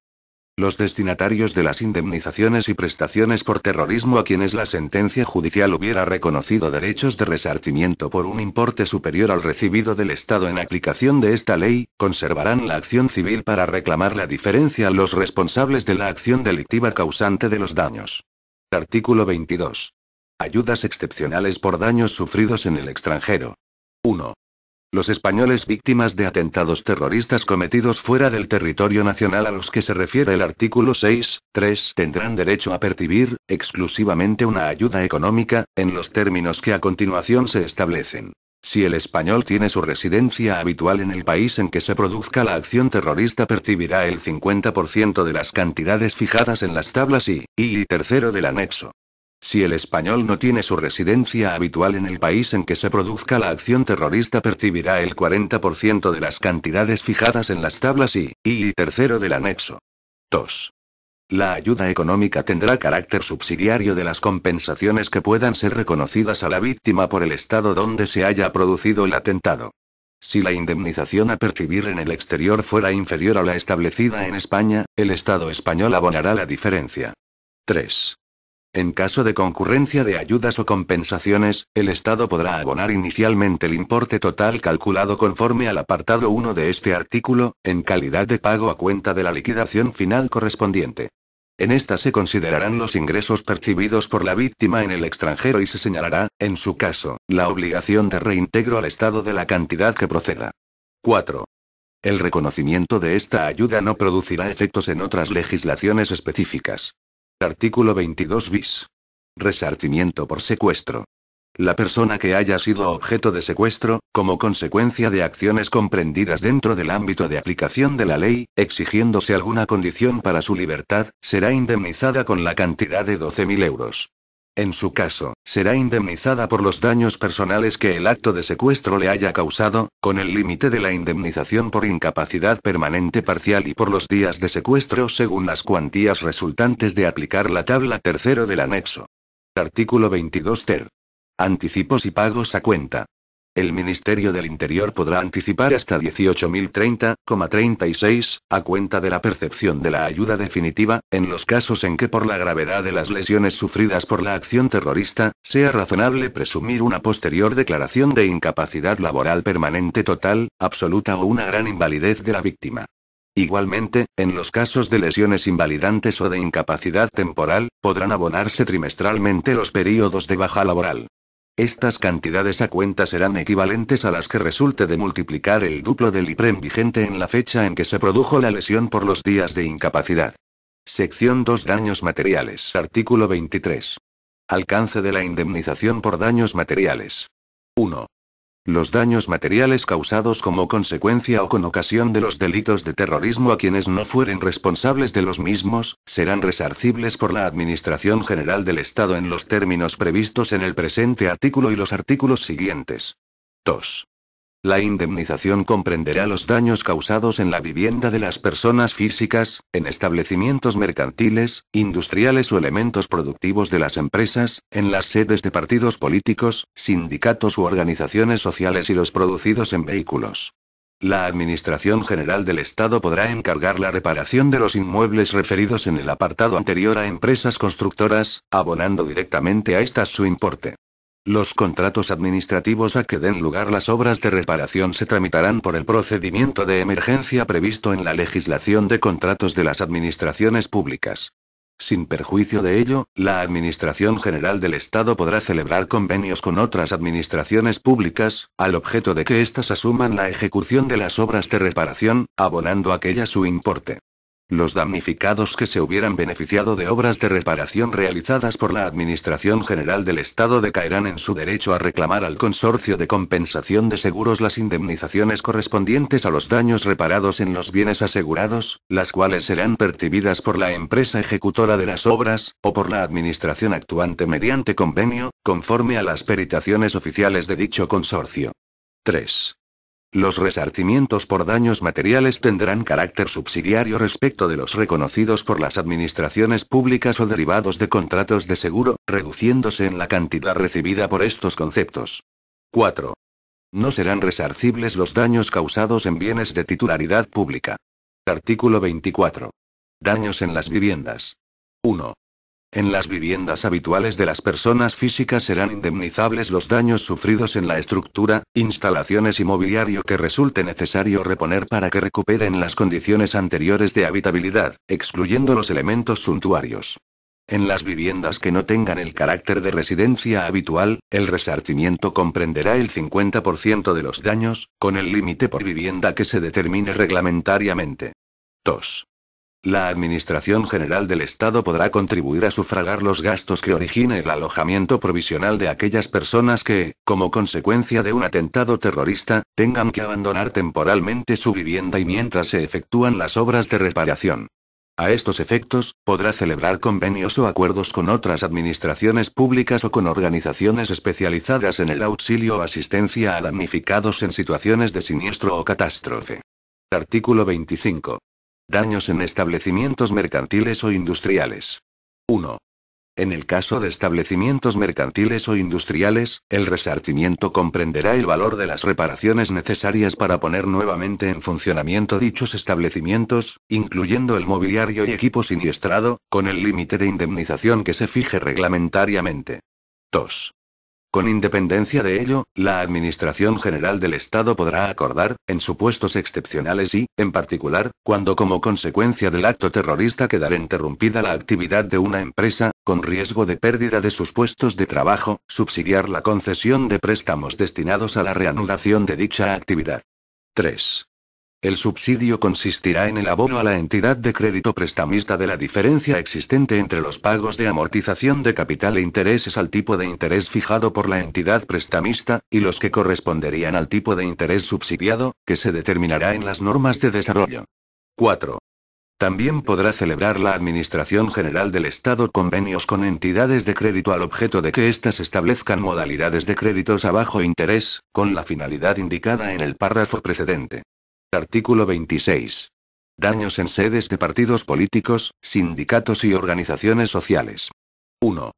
Speaker 1: Los destinatarios de las indemnizaciones y prestaciones por terrorismo a quienes la sentencia judicial hubiera reconocido derechos de resarcimiento por un importe superior al recibido del Estado en aplicación de esta ley, conservarán la acción civil para reclamar la diferencia a los responsables de la acción delictiva causante de los daños. Artículo 22. Ayudas excepcionales por daños sufridos en el extranjero. 1. Los españoles víctimas de atentados terroristas cometidos fuera del territorio nacional a los que se refiere el artículo 6.3 tendrán derecho a percibir, exclusivamente una ayuda económica, en los términos que a continuación se establecen. Si el español tiene su residencia habitual en el país en que se produzca la acción terrorista percibirá el 50% de las cantidades fijadas en las tablas I y tercero del anexo. Si el español no tiene su residencia habitual en el país en que se produzca la acción terrorista percibirá el 40% de las cantidades fijadas en las tablas I y tercero del anexo. 2. La ayuda económica tendrá carácter subsidiario de las compensaciones que puedan ser reconocidas a la víctima por el Estado donde se haya producido el atentado. Si la indemnización a percibir en el exterior fuera inferior a la establecida en España, el Estado español abonará la diferencia. 3. En caso de concurrencia de ayudas o compensaciones, el Estado podrá abonar inicialmente el importe total calculado conforme al apartado 1 de este artículo, en calidad de pago a cuenta de la liquidación final correspondiente. En esta se considerarán los ingresos percibidos por la víctima en el extranjero y se señalará, en su caso, la obligación de reintegro al Estado de la cantidad que proceda. 4. El reconocimiento de esta ayuda no producirá efectos en otras legislaciones específicas. Artículo 22 bis. Resarcimiento por secuestro. La persona que haya sido objeto de secuestro, como consecuencia de acciones comprendidas dentro del ámbito de aplicación de la ley, exigiéndose alguna condición para su libertad, será indemnizada con la cantidad de 12.000 euros. En su caso, será indemnizada por los daños personales que el acto de secuestro le haya causado, con el límite de la indemnización por incapacidad permanente parcial y por los días de secuestro según las cuantías resultantes de aplicar la tabla tercero del anexo. Artículo 22 ter. Anticipos y pagos a cuenta. El Ministerio del Interior podrá anticipar hasta 18.030,36, a cuenta de la percepción de la ayuda definitiva, en los casos en que por la gravedad de las lesiones sufridas por la acción terrorista, sea razonable presumir una posterior declaración de incapacidad laboral permanente total, absoluta o una gran invalidez de la víctima. Igualmente, en los casos de lesiones invalidantes o de incapacidad temporal, podrán abonarse trimestralmente los períodos de baja laboral. Estas cantidades a cuenta serán equivalentes a las que resulte de multiplicar el duplo del IPREM vigente en la fecha en que se produjo la lesión por los días de incapacidad. Sección 2. Daños materiales. Artículo 23. Alcance de la indemnización por daños materiales. 1. Los daños materiales causados como consecuencia o con ocasión de los delitos de terrorismo a quienes no fueren responsables de los mismos, serán resarcibles por la Administración General del Estado en los términos previstos en el presente artículo y los artículos siguientes. 2. La indemnización comprenderá los daños causados en la vivienda de las personas físicas, en establecimientos mercantiles, industriales o elementos productivos de las empresas, en las sedes de partidos políticos, sindicatos u organizaciones sociales y los producidos en vehículos. La Administración General del Estado podrá encargar la reparación de los inmuebles referidos en el apartado anterior a empresas constructoras, abonando directamente a estas su importe. Los contratos administrativos a que den lugar las obras de reparación se tramitarán por el procedimiento de emergencia previsto en la legislación de contratos de las administraciones públicas. Sin perjuicio de ello, la Administración General del Estado podrá celebrar convenios con otras administraciones públicas, al objeto de que éstas asuman la ejecución de las obras de reparación, abonando aquella su importe. Los damnificados que se hubieran beneficiado de obras de reparación realizadas por la Administración General del Estado decaerán en su derecho a reclamar al Consorcio de Compensación de Seguros las indemnizaciones correspondientes a los daños reparados en los bienes asegurados, las cuales serán percibidas por la empresa ejecutora de las obras, o por la Administración actuante mediante convenio, conforme a las peritaciones oficiales de dicho consorcio. 3. Los resarcimientos por daños materiales tendrán carácter subsidiario respecto de los reconocidos por las administraciones públicas o derivados de contratos de seguro, reduciéndose en la cantidad recibida por estos conceptos. 4. No serán resarcibles los daños causados en bienes de titularidad pública. Artículo 24. Daños en las viviendas. 1. En las viviendas habituales de las personas físicas serán indemnizables los daños sufridos en la estructura, instalaciones y mobiliario que resulte necesario reponer para que recuperen las condiciones anteriores de habitabilidad, excluyendo los elementos suntuarios. En las viviendas que no tengan el carácter de residencia habitual, el resarcimiento comprenderá el 50% de los daños, con el límite por vivienda que se determine reglamentariamente. 2. La Administración General del Estado podrá contribuir a sufragar los gastos que origine el alojamiento provisional de aquellas personas que, como consecuencia de un atentado terrorista, tengan que abandonar temporalmente su vivienda y mientras se efectúan las obras de reparación. A estos efectos, podrá celebrar convenios o acuerdos con otras administraciones públicas o con organizaciones especializadas en el auxilio o asistencia a damnificados en situaciones de siniestro o catástrofe. Artículo 25. Daños en establecimientos mercantiles o industriales. 1. En el caso de establecimientos mercantiles o industriales, el resarcimiento comprenderá el valor de las reparaciones necesarias para poner nuevamente en funcionamiento dichos establecimientos, incluyendo el mobiliario y equipo siniestrado, con el límite de indemnización que se fije reglamentariamente. 2. Con independencia de ello, la Administración General del Estado podrá acordar, en supuestos excepcionales y, en particular, cuando como consecuencia del acto terrorista quedara interrumpida la actividad de una empresa, con riesgo de pérdida de sus puestos de trabajo, subsidiar la concesión de préstamos destinados a la reanudación de dicha actividad. 3. El subsidio consistirá en el abono a la entidad de crédito prestamista de la diferencia existente entre los pagos de amortización de capital e intereses al tipo de interés fijado por la entidad prestamista, y los que corresponderían al tipo de interés subsidiado, que se determinará en las normas de desarrollo. 4. También podrá celebrar la Administración General del Estado convenios con entidades de crédito al objeto de que éstas establezcan modalidades de créditos a bajo interés, con la finalidad indicada en el párrafo precedente. Artículo 26. Daños en sedes de partidos políticos, sindicatos y organizaciones sociales. 1.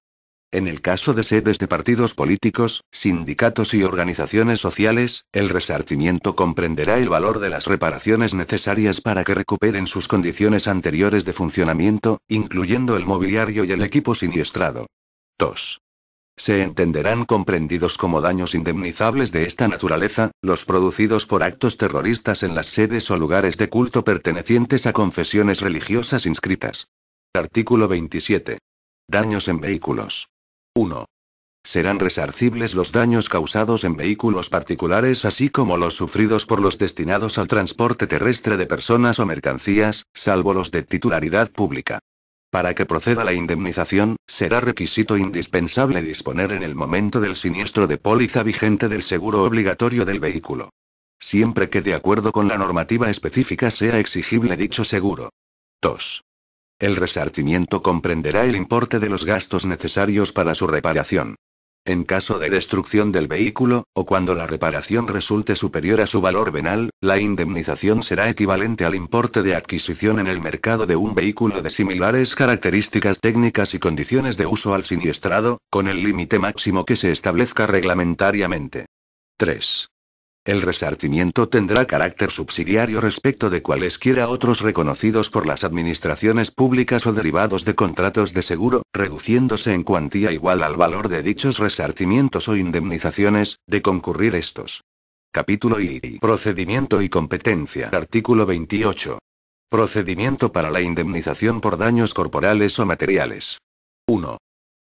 Speaker 1: En el caso de sedes de partidos políticos, sindicatos y organizaciones sociales, el resarcimiento comprenderá el valor de las reparaciones necesarias para que recuperen sus condiciones anteriores de funcionamiento, incluyendo el mobiliario y el equipo siniestrado. 2. Se entenderán comprendidos como daños indemnizables de esta naturaleza, los producidos por actos terroristas en las sedes o lugares de culto pertenecientes a confesiones religiosas inscritas. Artículo 27. Daños en vehículos. 1. Serán resarcibles los daños causados en vehículos particulares así como los sufridos por los destinados al transporte terrestre de personas o mercancías, salvo los de titularidad pública. Para que proceda la indemnización, será requisito indispensable disponer en el momento del siniestro de póliza vigente del seguro obligatorio del vehículo. Siempre que de acuerdo con la normativa específica sea exigible dicho seguro. 2. El resarcimiento comprenderá el importe de los gastos necesarios para su reparación. En caso de destrucción del vehículo, o cuando la reparación resulte superior a su valor venal, la indemnización será equivalente al importe de adquisición en el mercado de un vehículo de similares características técnicas y condiciones de uso al siniestrado, con el límite máximo que se establezca reglamentariamente. 3. El resarcimiento tendrá carácter subsidiario respecto de cualesquiera otros reconocidos por las administraciones públicas o derivados de contratos de seguro, reduciéndose en cuantía igual al valor de dichos resarcimientos o indemnizaciones, de concurrir estos. Capítulo I. Procedimiento y competencia. Artículo 28. Procedimiento para la indemnización por daños corporales o materiales. 1.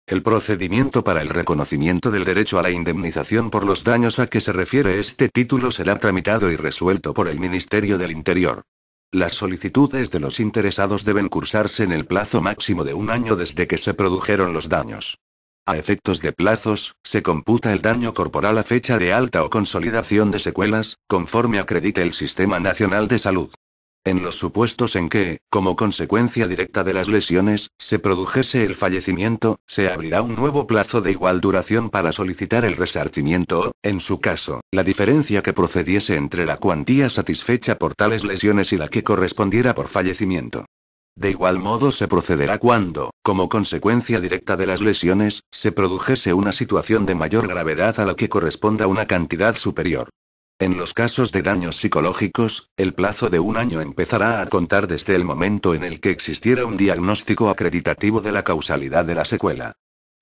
Speaker 1: El procedimiento para el reconocimiento del derecho a la indemnización por los daños a que se refiere este título será tramitado y resuelto por el Ministerio del Interior. Las solicitudes de los interesados deben cursarse en el plazo máximo de un año desde que se produjeron los daños. A efectos de plazos, se computa el daño corporal a fecha de alta o consolidación de secuelas, conforme acredite el Sistema Nacional de Salud. En los supuestos en que, como consecuencia directa de las lesiones, se produjese el fallecimiento, se abrirá un nuevo plazo de igual duración para solicitar el resarcimiento o, en su caso, la diferencia que procediese entre la cuantía satisfecha por tales lesiones y la que correspondiera por fallecimiento. De igual modo se procederá cuando, como consecuencia directa de las lesiones, se produjese una situación de mayor gravedad a la que corresponda una cantidad superior. En los casos de daños psicológicos, el plazo de un año empezará a contar desde el momento en el que existiera un diagnóstico acreditativo de la causalidad de la secuela.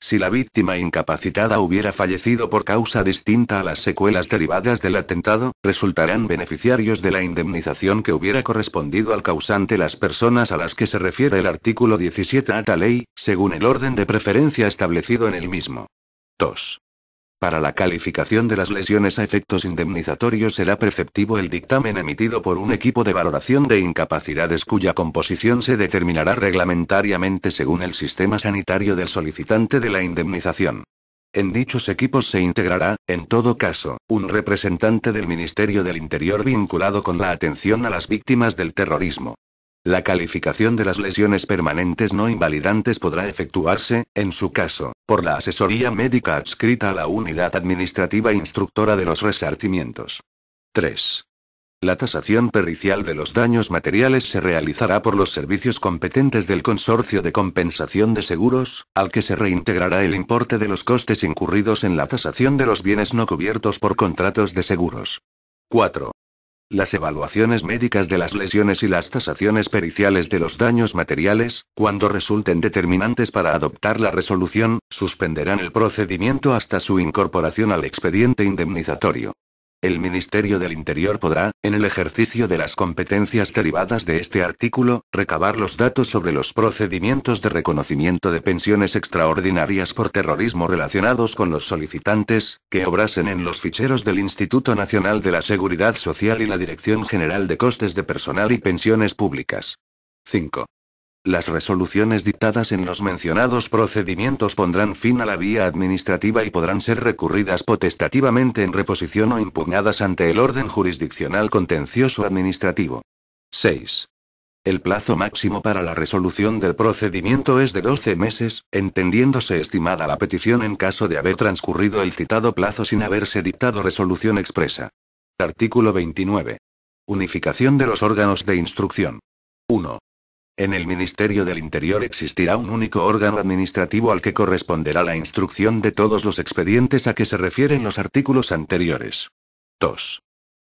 Speaker 1: Si la víctima incapacitada hubiera fallecido por causa distinta a las secuelas derivadas del atentado, resultarán beneficiarios de la indemnización que hubiera correspondido al causante las personas a las que se refiere el artículo 17 a tal ley, según el orden de preferencia establecido en el mismo. 2. Para la calificación de las lesiones a efectos indemnizatorios será preceptivo el dictamen emitido por un equipo de valoración de incapacidades cuya composición se determinará reglamentariamente según el sistema sanitario del solicitante de la indemnización. En dichos equipos se integrará, en todo caso, un representante del Ministerio del Interior vinculado con la atención a las víctimas del terrorismo. La calificación de las lesiones permanentes no invalidantes podrá efectuarse, en su caso, por la asesoría médica adscrita a la unidad administrativa instructora de los resarcimientos. 3. La tasación pericial de los daños materiales se realizará por los servicios competentes del Consorcio de Compensación de Seguros, al que se reintegrará el importe de los costes incurridos en la tasación de los bienes no cubiertos por contratos de seguros. 4. Las evaluaciones médicas de las lesiones y las tasaciones periciales de los daños materiales, cuando resulten determinantes para adoptar la resolución, suspenderán el procedimiento hasta su incorporación al expediente indemnizatorio. El Ministerio del Interior podrá, en el ejercicio de las competencias derivadas de este artículo, recabar los datos sobre los procedimientos de reconocimiento de pensiones extraordinarias por terrorismo relacionados con los solicitantes, que obrasen en los ficheros del Instituto Nacional de la Seguridad Social y la Dirección General de Costes de Personal y Pensiones Públicas. 5. Las resoluciones dictadas en los mencionados procedimientos pondrán fin a la vía administrativa y podrán ser recurridas potestativamente en reposición o impugnadas ante el orden jurisdiccional contencioso administrativo. 6. El plazo máximo para la resolución del procedimiento es de 12 meses, entendiéndose estimada la petición en caso de haber transcurrido el citado plazo sin haberse dictado resolución expresa. Artículo 29. Unificación de los órganos de instrucción. 1. En el Ministerio del Interior existirá un único órgano administrativo al que corresponderá la instrucción de todos los expedientes a que se refieren los artículos anteriores. 2.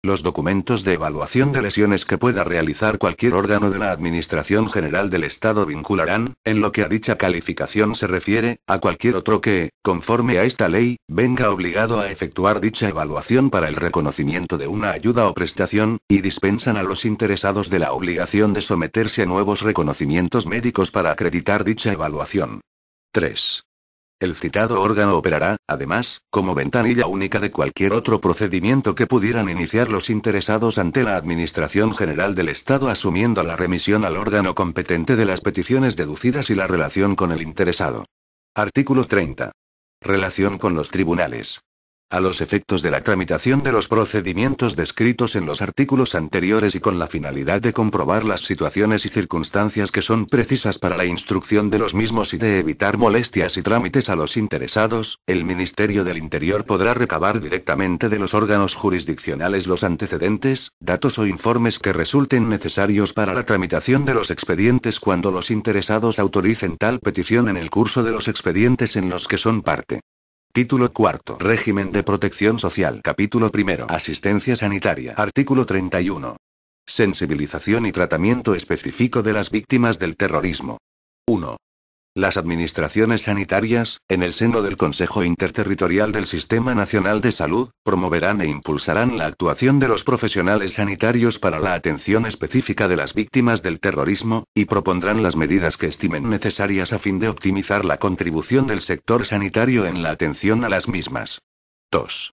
Speaker 1: Los documentos de evaluación de lesiones que pueda realizar cualquier órgano de la Administración General del Estado vincularán, en lo que a dicha calificación se refiere, a cualquier otro que, conforme a esta ley, venga obligado a efectuar dicha evaluación para el reconocimiento de una ayuda o prestación, y dispensan a los interesados de la obligación de someterse a nuevos reconocimientos médicos para acreditar dicha evaluación. 3. El citado órgano operará, además, como ventanilla única de cualquier otro procedimiento que pudieran iniciar los interesados ante la Administración General del Estado, asumiendo la remisión al órgano competente de las peticiones deducidas y la relación con el interesado. Artículo 30. Relación con los tribunales. A los efectos de la tramitación de los procedimientos descritos en los artículos anteriores y con la finalidad de comprobar las situaciones y circunstancias que son precisas para la instrucción de los mismos y de evitar molestias y trámites a los interesados, el Ministerio del Interior podrá recabar directamente de los órganos jurisdiccionales los antecedentes, datos o informes que resulten necesarios para la tramitación de los expedientes cuando los interesados autoricen tal petición en el curso de los expedientes en los que son parte. Título cuarto. Régimen de protección social. Capítulo primero. Asistencia sanitaria. Artículo 31. Sensibilización y tratamiento específico de las víctimas del terrorismo. 1. Las administraciones sanitarias, en el seno del Consejo Interterritorial del Sistema Nacional de Salud, promoverán e impulsarán la actuación de los profesionales sanitarios para la atención específica de las víctimas del terrorismo, y propondrán las medidas que estimen necesarias a fin de optimizar la contribución del sector sanitario en la atención a las mismas. 2.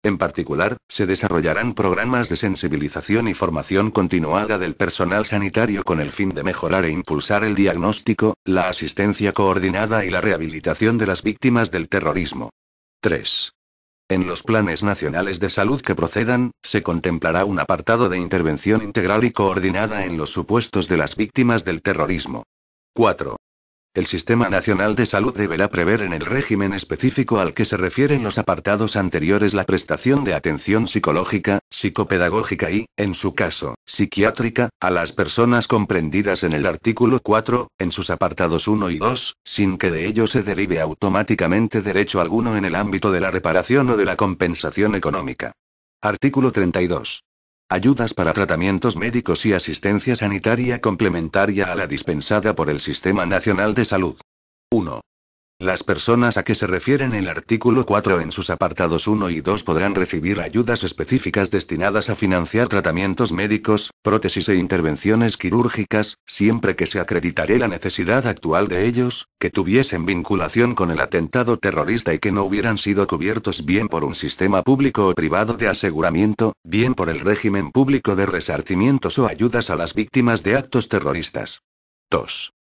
Speaker 1: En particular, se desarrollarán programas de sensibilización y formación continuada del personal sanitario con el fin de mejorar e impulsar el diagnóstico, la asistencia coordinada y la rehabilitación de las víctimas del terrorismo. 3. En los planes nacionales de salud que procedan, se contemplará un apartado de intervención integral y coordinada en los supuestos de las víctimas del terrorismo. 4. El Sistema Nacional de Salud deberá prever en el régimen específico al que se refieren los apartados anteriores la prestación de atención psicológica, psicopedagógica y, en su caso, psiquiátrica, a las personas comprendidas en el artículo 4, en sus apartados 1 y 2, sin que de ello se derive automáticamente derecho alguno en el ámbito de la reparación o de la compensación económica. Artículo 32. Ayudas para tratamientos médicos y asistencia sanitaria complementaria a la dispensada por el Sistema Nacional de Salud. 1. Las personas a que se refieren el artículo 4 en sus apartados 1 y 2 podrán recibir ayudas específicas destinadas a financiar tratamientos médicos, prótesis e intervenciones quirúrgicas, siempre que se acreditare la necesidad actual de ellos, que tuviesen vinculación con el atentado terrorista y que no hubieran sido cubiertos bien por un sistema público o privado de aseguramiento, bien por el régimen público de resarcimientos o ayudas a las víctimas de actos terroristas. 2.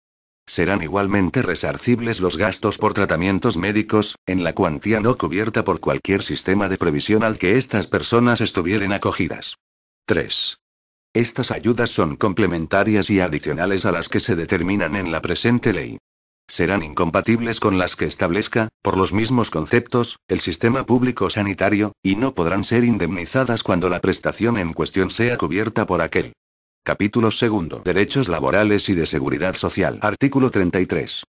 Speaker 1: Serán igualmente resarcibles los gastos por tratamientos médicos, en la cuantía no cubierta por cualquier sistema de previsión al que estas personas estuvieren acogidas. 3. Estas ayudas son complementarias y adicionales a las que se determinan en la presente ley. Serán incompatibles con las que establezca, por los mismos conceptos, el sistema público sanitario, y no podrán ser indemnizadas cuando la prestación en cuestión sea cubierta por aquel. Capítulo segundo. Derechos laborales y de seguridad social. Artículo 33.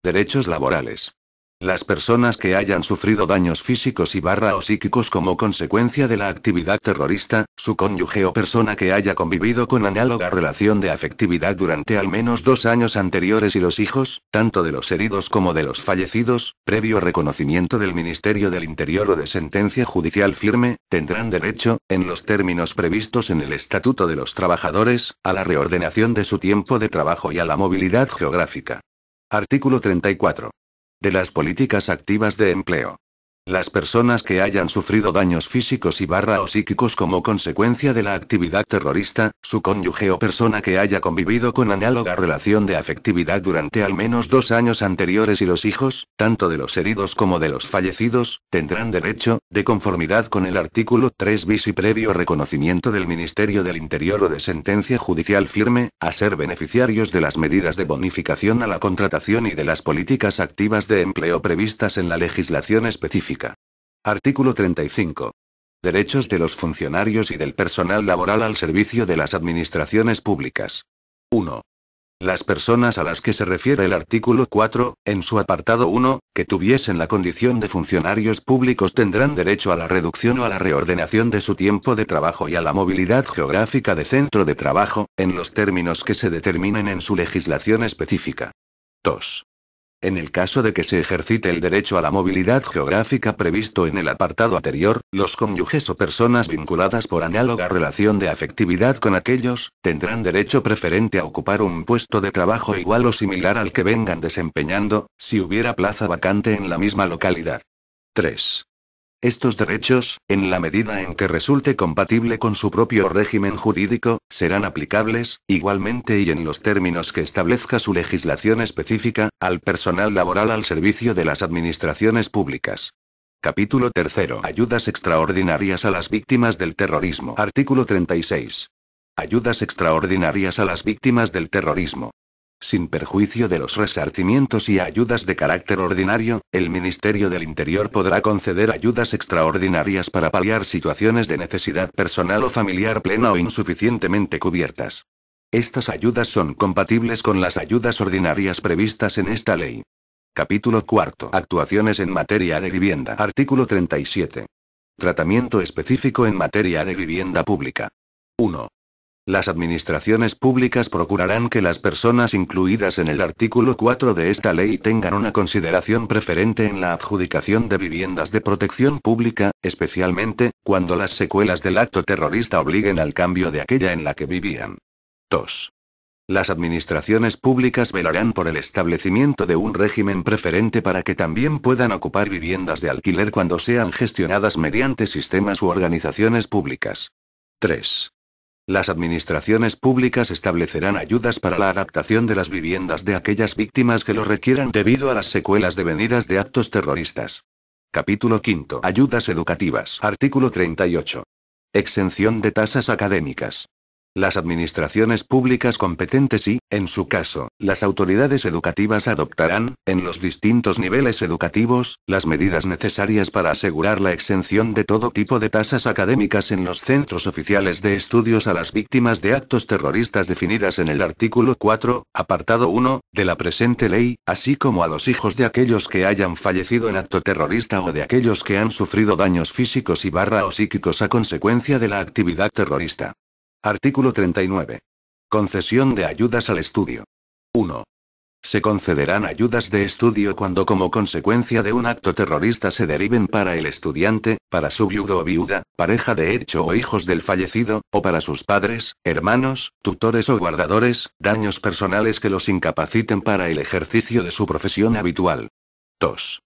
Speaker 1: Derechos laborales. Las personas que hayan sufrido daños físicos o psíquicos como consecuencia de la actividad terrorista, su cónyuge o persona que haya convivido con análoga relación de afectividad durante al menos 2 años anteriores y los hijos, tanto de los heridos como de los fallecidos, previo reconocimiento del Ministerio del Interior o de sentencia judicial firme, tendrán derecho, en los términos previstos en el Estatuto de los Trabajadores, a la reordenación de su tiempo de trabajo y a la movilidad geográfica. Artículo 34. De las políticas activas de empleo. Las personas que hayan sufrido daños físicos o psíquicos como consecuencia de la actividad terrorista, su cónyuge o persona que haya convivido con análoga relación de afectividad durante al menos 2 años anteriores y los hijos, tanto de los heridos como de los fallecidos, tendrán derecho, de conformidad con el artículo 3 bis y previo reconocimiento del Ministerio del Interior o de sentencia judicial firme, a ser beneficiarios de las medidas de bonificación a la contratación y de las políticas activas de empleo previstas en la legislación específica. Artículo 35. Derechos de los funcionarios y del personal laboral al servicio de las administraciones públicas. 1. Las personas a las que se refiere el artículo 4, en su apartado 1, que tuviesen la condición de funcionarios públicos tendrán derecho a la reducción o a la reordenación de su tiempo de trabajo y a la movilidad geográfica de centro de trabajo, en los términos que se determinen en su legislación específica. 2. En el caso de que se ejercite el derecho a la movilidad geográfica previsto en el apartado anterior, los cónyuges o personas vinculadas por análoga relación de afectividad con aquellos, tendrán derecho preferente a ocupar un puesto de trabajo igual o similar al que vengan desempeñando, si hubiera plaza vacante en la misma localidad. 3. Estos derechos, en la medida en que resulte compatible con su propio régimen jurídico, serán aplicables, igualmente y en los términos que establezca su legislación específica, al personal laboral al servicio de las administraciones públicas. Capítulo 3. Ayudas extraordinarias a las víctimas del terrorismo. Artículo 36. Ayudas extraordinarias a las víctimas del terrorismo. Sin perjuicio de los resarcimientos y ayudas de carácter ordinario, el Ministerio del Interior podrá conceder ayudas extraordinarias para paliar situaciones de necesidad personal o familiar plena o insuficientemente cubiertas. Estas ayudas son compatibles con las ayudas ordinarias previstas en esta ley. Capítulo 4. Actuaciones en materia de vivienda. Artículo 37. Tratamiento específico en materia de vivienda pública. 1. Las administraciones públicas procurarán que las personas incluidas en el artículo 4 de esta ley tengan una consideración preferente en la adjudicación de viviendas de protección pública, especialmente, cuando las secuelas del acto terrorista obliguen al cambio de aquella en la que vivían. 2. Las administraciones públicas velarán por el establecimiento de un régimen preferente para que también puedan ocupar viviendas de alquiler cuando sean gestionadas mediante sistemas u organizaciones públicas. 3. Las administraciones públicas establecerán ayudas para la adaptación de las viviendas de aquellas víctimas que lo requieran debido a las secuelas devenidas de actos terroristas. Capítulo 5. Ayudas educativas. Artículo 38. Exención de tasas académicas. Las administraciones públicas competentes y, en su caso, las autoridades educativas adoptarán, en los distintos niveles educativos, las medidas necesarias para asegurar la exención de todo tipo de tasas académicas en los centros oficiales de estudios a las víctimas de actos terroristas definidas en el artículo 4, apartado 1, de la presente ley, así como a los hijos de aquellos que hayan fallecido en acto terrorista o de aquellos que han sufrido daños físicos o psíquicos a consecuencia de la actividad terrorista. Artículo 39. Concesión de ayudas al estudio. 1. Se concederán ayudas de estudio cuando como consecuencia de un acto terrorista se deriven para el estudiante, para su viudo o viuda, pareja de hecho o hijos del fallecido, o para sus padres, hermanos, tutores o guardadores, daños personales que los incapaciten para el ejercicio de su profesión habitual. 2.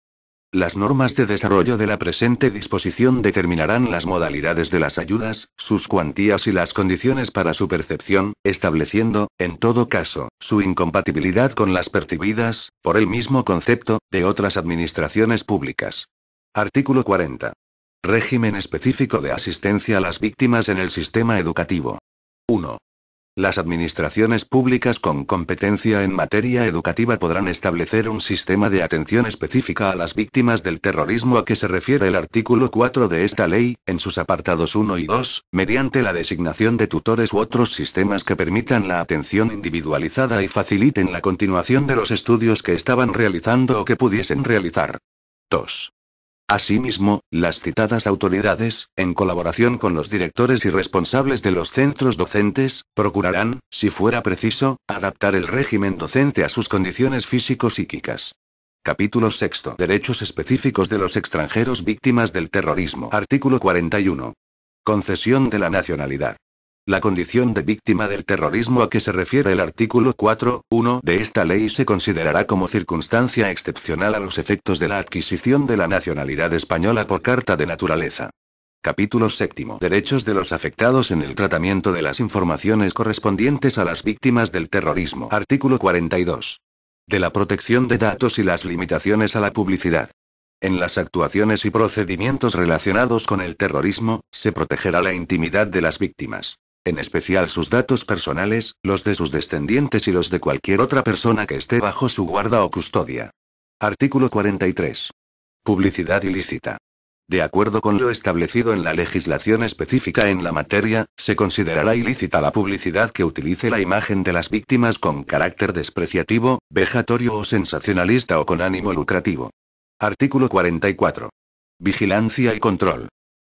Speaker 1: Las normas de desarrollo de la presente disposición determinarán las modalidades de las ayudas, sus cuantías y las condiciones para su percepción, estableciendo, en todo caso, su incompatibilidad con las percibidas, por el mismo concepto, de otras administraciones públicas. Artículo 40. Régimen específico de asistencia a las víctimas en el sistema educativo. 1. Las administraciones públicas con competencia en materia educativa podrán establecer un sistema de atención específica a las víctimas del terrorismo a que se refiere el artículo 4 de esta ley, en sus apartados 1 y 2, mediante la designación de tutores u otros sistemas que permitan la atención individualizada y faciliten la continuación de los estudios que estaban realizando o que pudiesen realizar. 2. Asimismo, las citadas autoridades, en colaboración con los directores y responsables de los centros docentes, procurarán, si fuera preciso, adaptar el régimen docente a sus condiciones físico-psíquicas. Capítulo 6. Derechos específicos de los extranjeros víctimas del terrorismo. Artículo 41. Concesión de la nacionalidad. La condición de víctima del terrorismo a que se refiere el artículo 4.1 de esta ley se considerará como circunstancia excepcional a los efectos de la adquisición de la nacionalidad española por carta de naturaleza. Capítulo 7. Derechos de los afectados en el tratamiento de las informaciones correspondientes a las víctimas del terrorismo. Artículo 42. De la protección de datos y las limitaciones a la publicidad. En las actuaciones y procedimientos relacionados con el terrorismo, se protegerá la intimidad de las víctimas. En especial sus datos personales, los de sus descendientes y los de cualquier otra persona que esté bajo su guarda o custodia. Artículo 43. Publicidad ilícita. De acuerdo con lo establecido en la legislación específica en la materia, se considerará ilícita la publicidad que utilice la imagen de las víctimas con carácter despreciativo, vejatorio o sensacionalista o con ánimo lucrativo. Artículo 44. Vigilancia y control.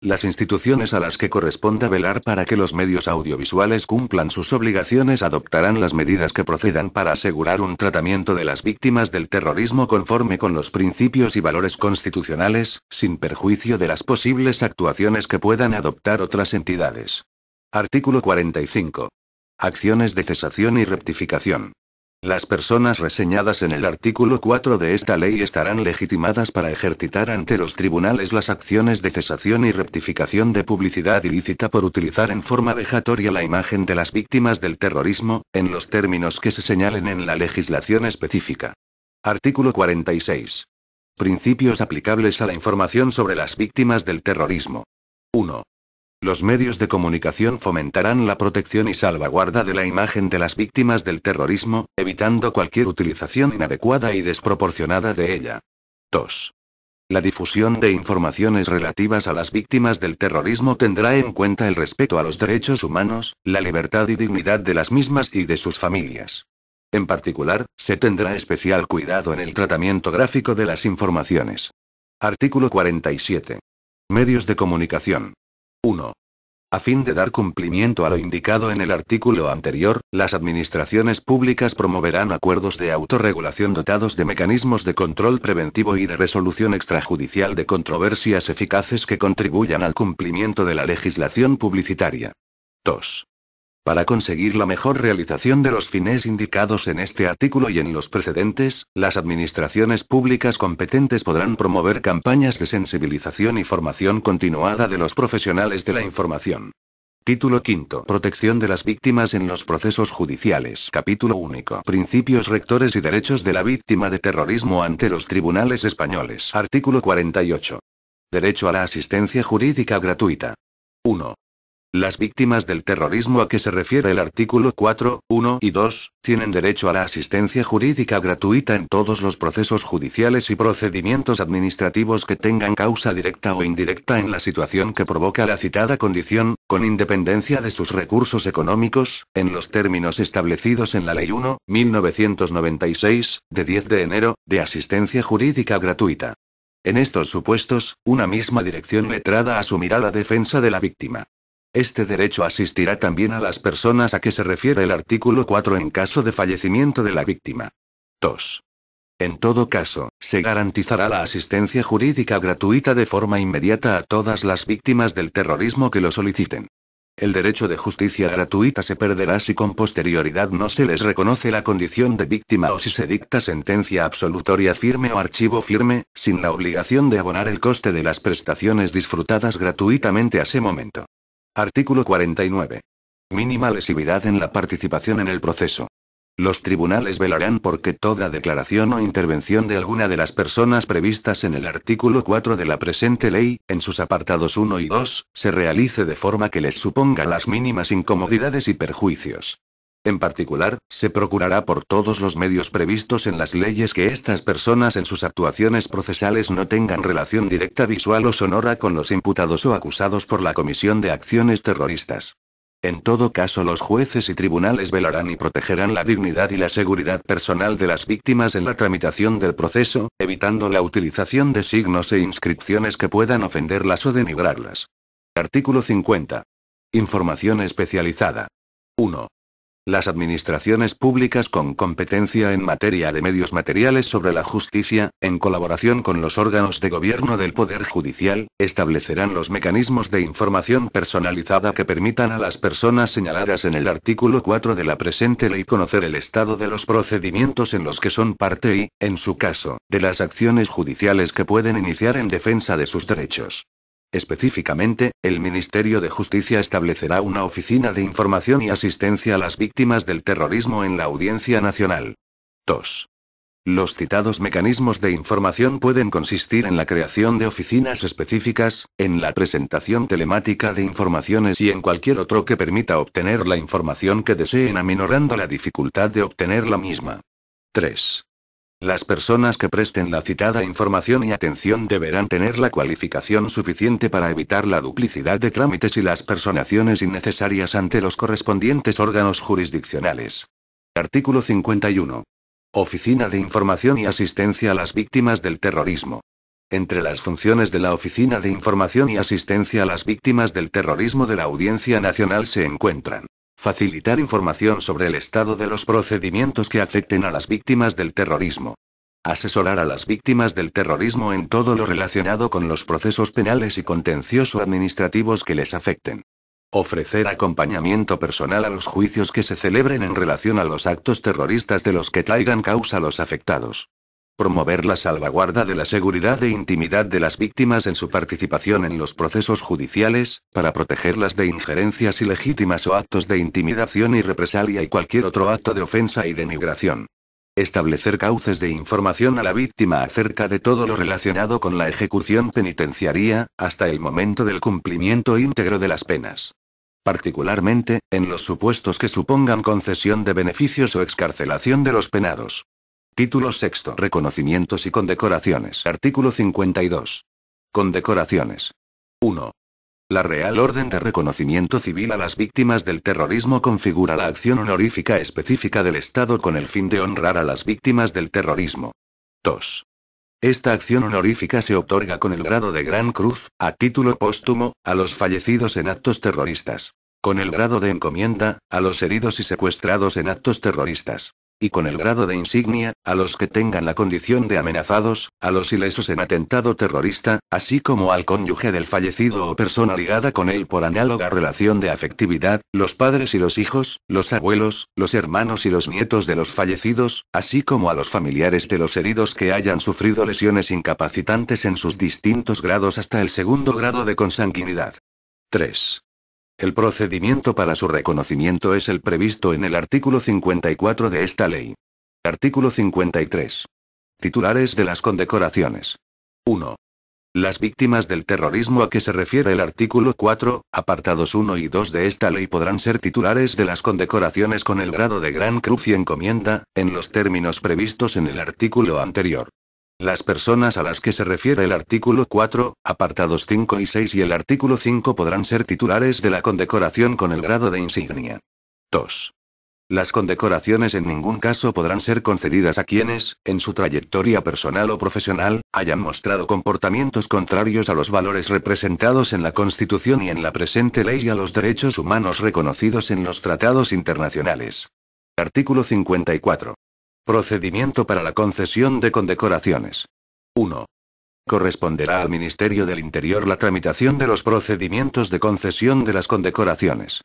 Speaker 1: Las instituciones a las que corresponda velar para que los medios audiovisuales cumplan sus obligaciones adoptarán las medidas que procedan para asegurar un tratamiento de las víctimas del terrorismo conforme con los principios y valores constitucionales, sin perjuicio de las posibles actuaciones que puedan adoptar otras entidades. Artículo 45. Acciones de cesación y rectificación. Las personas reseñadas en el artículo 4 de esta ley estarán legitimadas para ejercitar ante los tribunales las acciones de cesación y rectificación de publicidad ilícita por utilizar en forma vejatoria la imagen de las víctimas del terrorismo, en los términos que se señalen en la legislación específica. Artículo 46. Principios aplicables a la información sobre las víctimas del terrorismo. 1. Los medios de comunicación fomentarán la protección y salvaguarda de la imagen de las víctimas del terrorismo, evitando cualquier utilización inadecuada y desproporcionada de ella. 2. La difusión de informaciones relativas a las víctimas del terrorismo tendrá en cuenta el respeto a los derechos humanos, la libertad y dignidad de las mismas y de sus familias. En particular, se tendrá especial cuidado en el tratamiento gráfico de las informaciones. Artículo 47. Medios de comunicación. 1. A fin de dar cumplimiento a lo indicado en el artículo anterior, las administraciones públicas promoverán acuerdos de autorregulación dotados de mecanismos de control preventivo y de resolución extrajudicial de controversias eficaces que contribuyan al cumplimiento de la legislación publicitaria. 2. Para conseguir la mejor realización de los fines indicados en este artículo y en los precedentes, las administraciones públicas competentes podrán promover campañas de sensibilización y formación continuada de los profesionales de la información. Título V. Protección de las víctimas en los procesos judiciales. Capítulo único. Principios rectores y derechos de la víctima de terrorismo ante los tribunales españoles. Artículo 48. Derecho a la asistencia jurídica gratuita. 1. Las víctimas del terrorismo a que se refiere el artículo 4, 1 y 2, tienen derecho a la asistencia jurídica gratuita en todos los procesos judiciales y procedimientos administrativos que tengan causa directa o indirecta en la situación que provoca la citada condición, con independencia de sus recursos económicos, en los términos establecidos en la Ley 1/1996, de 10 de enero, de asistencia jurídica gratuita. En estos supuestos, una misma dirección letrada asumirá la defensa de la víctima. Este derecho asistirá también a las personas a que se refiere el artículo 4 en caso de fallecimiento de la víctima. 2. En todo caso, se garantizará la asistencia jurídica gratuita de forma inmediata a todas las víctimas del terrorismo que lo soliciten. El derecho de justicia gratuita se perderá si con posterioridad no se les reconoce la condición de víctima o si se dicta sentencia absolutoria firme o archivo firme, sin la obligación de abonar el coste de las prestaciones disfrutadas gratuitamente a ese momento. Artículo 49. Mínima lesividad en la participación en el proceso. Los tribunales velarán por que toda declaración o intervención de alguna de las personas previstas en el artículo 4 de la presente ley, en sus apartados 1 y 2, se realice de forma que les suponga las mínimas incomodidades y perjuicios. En particular, se procurará por todos los medios previstos en las leyes que estas personas en sus actuaciones procesales no tengan relación directa visual o sonora con los imputados o acusados por la comisión de acciones terroristas. En todo caso, los jueces y tribunales velarán y protegerán la dignidad y la seguridad personal de las víctimas en la tramitación del proceso, evitando la utilización de signos e inscripciones que puedan ofenderlas o denigrarlas. Artículo 50. Información especializada. 1. Las administraciones públicas con competencia en materia de medios materiales sobre la justicia, en colaboración con los órganos de gobierno del Poder Judicial, establecerán los mecanismos de información personalizada que permitan a las personas señaladas en el artículo 4 de la presente ley conocer el estado de los procedimientos en los que son parte y, en su caso, de las acciones judiciales que pueden iniciar en defensa de sus derechos. Específicamente, el Ministerio de Justicia establecerá una oficina de información y asistencia a las víctimas del terrorismo en la Audiencia Nacional. 2. Los citados mecanismos de información pueden consistir en la creación de oficinas específicas, en la presentación telemática de informaciones y en cualquier otro que permita obtener la información que deseen aminorando la dificultad de obtener la misma. 3. Las personas que presten la citada información y atención deberán tener la cualificación suficiente para evitar la duplicidad de trámites y las personaciones innecesarias ante los correspondientes órganos jurisdiccionales. Artículo 51. Oficina de Información y Asistencia a las Víctimas del Terrorismo. Entre las funciones de la Oficina de Información y Asistencia a las Víctimas del Terrorismo de la Audiencia Nacional se encuentran: facilitar información sobre el estado de los procedimientos que afecten a las víctimas del terrorismo. Asesorar a las víctimas del terrorismo en todo lo relacionado con los procesos penales y contencioso-administrativos que les afecten. Ofrecer acompañamiento personal a los juicios que se celebren en relación a los actos terroristas de los que traigan causa los afectados. Promover la salvaguarda de la seguridad e intimidad de las víctimas en su participación en los procesos judiciales, para protegerlas de injerencias ilegítimas o actos de intimidación y represalia y cualquier otro acto de ofensa y denigración. Establecer cauces de información a la víctima acerca de todo lo relacionado con la ejecución penitenciaria, hasta el momento del cumplimiento íntegro de las penas. Particularmente, en los supuestos que supongan concesión de beneficios o excarcelación de los penados. Título sexto. Reconocimientos y condecoraciones. Artículo 52. Condecoraciones. 1. La Real Orden de Reconocimiento Civil a las Víctimas del Terrorismo configura la acción honorífica específica del Estado con el fin de honrar a las víctimas del terrorismo. 2. Esta acción honorífica se otorga con el grado de Gran Cruz, a título póstumo, a los fallecidos en actos terroristas. Con el grado de encomienda, a los heridos y secuestrados en actos terroristas. Y con el grado de insignia, a los que tengan la condición de amenazados, a los ilesos en atentado terrorista, así como al cónyuge del fallecido o persona ligada con él por análoga relación de afectividad, los padres y los hijos, los abuelos, los hermanos y los nietos de los fallecidos, así como a los familiares de los heridos que hayan sufrido lesiones incapacitantes en sus distintos grados hasta el segundo grado de consanguinidad. 3. El procedimiento para su reconocimiento es el previsto en el artículo 54 de esta ley. Artículo 53. Titulares de las condecoraciones. 1. Las víctimas del terrorismo a que se refiere el artículo 4, apartados 1 y 2 de esta ley podrán ser titulares de las condecoraciones con el grado de Gran Cruz y encomienda, en los términos previstos en el artículo anterior. Las personas a las que se refiere el artículo 4, apartados 5 y 6 y el artículo 5 podrán ser titulares de la condecoración con el grado de insignia. 2. Las condecoraciones en ningún caso podrán ser concedidas a quienes, en su trayectoria personal o profesional, hayan mostrado comportamientos contrarios a los valores representados en la Constitución y en la presente ley y a los derechos humanos reconocidos en los tratados internacionales. Artículo 54. Procedimiento para la concesión de condecoraciones. 1. Corresponderá al Ministerio del Interior la tramitación de los procedimientos de concesión de las condecoraciones.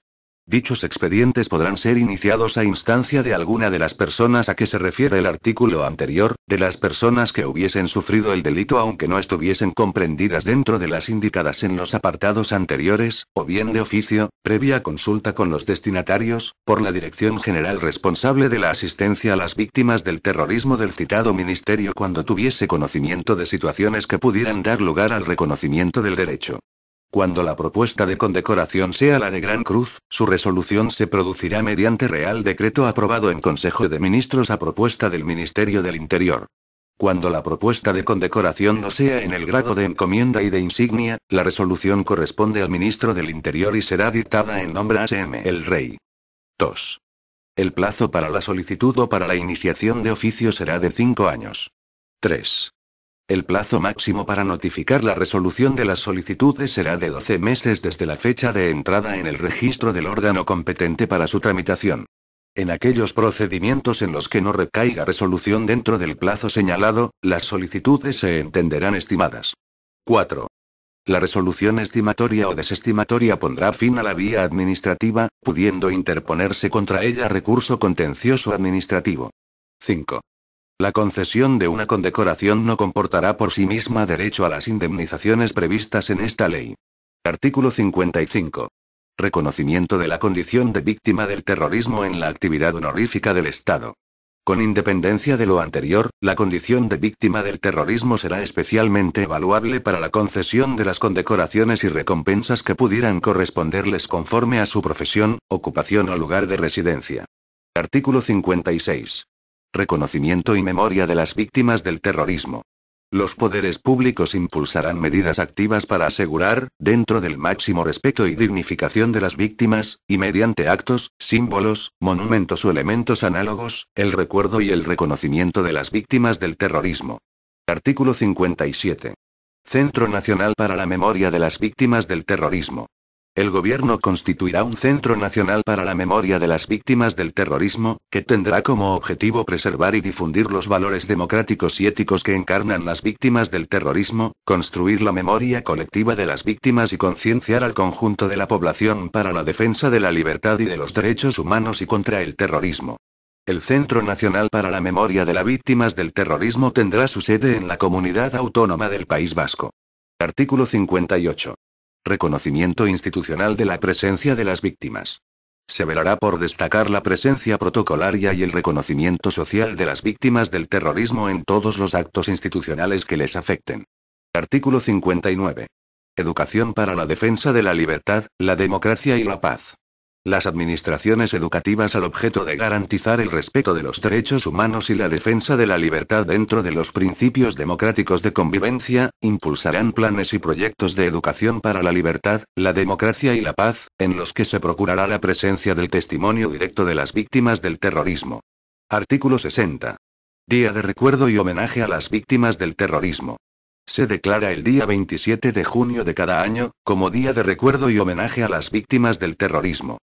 Speaker 1: Dichos expedientes podrán ser iniciados a instancia de alguna de las personas a que se refiere el artículo anterior, de las personas que hubiesen sufrido el delito aunque no estuviesen comprendidas dentro de las indicadas en los apartados anteriores, o bien de oficio, previa consulta con los destinatarios, por la Dirección General responsable de la asistencia a las víctimas del terrorismo del citado ministerio cuando tuviese conocimiento de situaciones que pudieran dar lugar al reconocimiento del derecho. Cuando la propuesta de condecoración sea la de Gran Cruz, su resolución se producirá mediante Real Decreto aprobado en Consejo de Ministros a propuesta del Ministerio del Interior. Cuando la propuesta de condecoración no sea en el grado de encomienda y de insignia, la resolución corresponde al Ministro del Interior y será dictada en nombre de el Rey. 2. El plazo para la solicitud o para la iniciación de oficio será de 5 años. 3. El plazo máximo para notificar la resolución de las solicitudes será de 12 meses desde la fecha de entrada en el registro del órgano competente para su tramitación. En aquellos procedimientos en los que no recaiga resolución dentro del plazo señalado, las solicitudes se entenderán estimadas. 4. La resolución estimatoria o desestimatoria pondrá fin a la vía administrativa, pudiendo interponerse contra ella recurso contencioso administrativo. 5. La concesión de una condecoración no comportará por sí misma derecho a las indemnizaciones previstas en esta ley. Artículo 55. Reconocimiento de la condición de víctima del terrorismo en la actividad honorífica del Estado. Con independencia de lo anterior, la condición de víctima del terrorismo será especialmente evaluable para la concesión de las condecoraciones y recompensas que pudieran corresponderles conforme a su profesión, ocupación o lugar de residencia. Artículo 56. Reconocimiento y memoria de las víctimas del terrorismo. Los poderes públicos impulsarán medidas activas para asegurar, dentro del máximo respeto y dignificación de las víctimas, y mediante actos, símbolos, monumentos o elementos análogos, el recuerdo y el reconocimiento de las víctimas del terrorismo. Artículo 57. Centro Nacional para la Memoria de las Víctimas del Terrorismo. El Gobierno constituirá un Centro Nacional para la Memoria de las Víctimas del Terrorismo, que tendrá como objetivo preservar y difundir los valores democráticos y éticos que encarnan las víctimas del terrorismo, construir la memoria colectiva de las víctimas y concienciar al conjunto de la población para la defensa de la libertad y de los derechos humanos y contra el terrorismo. El Centro Nacional para la Memoria de las Víctimas del Terrorismo tendrá su sede en la Comunidad Autónoma del País Vasco. Artículo 58. Reconocimiento institucional de la presencia de las víctimas. Se velará por destacar la presencia protocolaria y el reconocimiento social de las víctimas del terrorismo en todos los actos institucionales que les afecten. Artículo 59. Educación para la defensa de la libertad, la democracia y la paz. Las administraciones educativas al objeto de garantizar el respeto de los derechos humanos y la defensa de la libertad dentro de los principios democráticos de convivencia, impulsarán planes y proyectos de educación para la libertad, la democracia y la paz, en los que se procurará la presencia del testimonio directo de las víctimas del terrorismo. Artículo 60. Día de recuerdo y homenaje a las víctimas del terrorismo. Se declara el día 27 de junio de cada año, como Día de Recuerdo y Homenaje a las Víctimas del Terrorismo.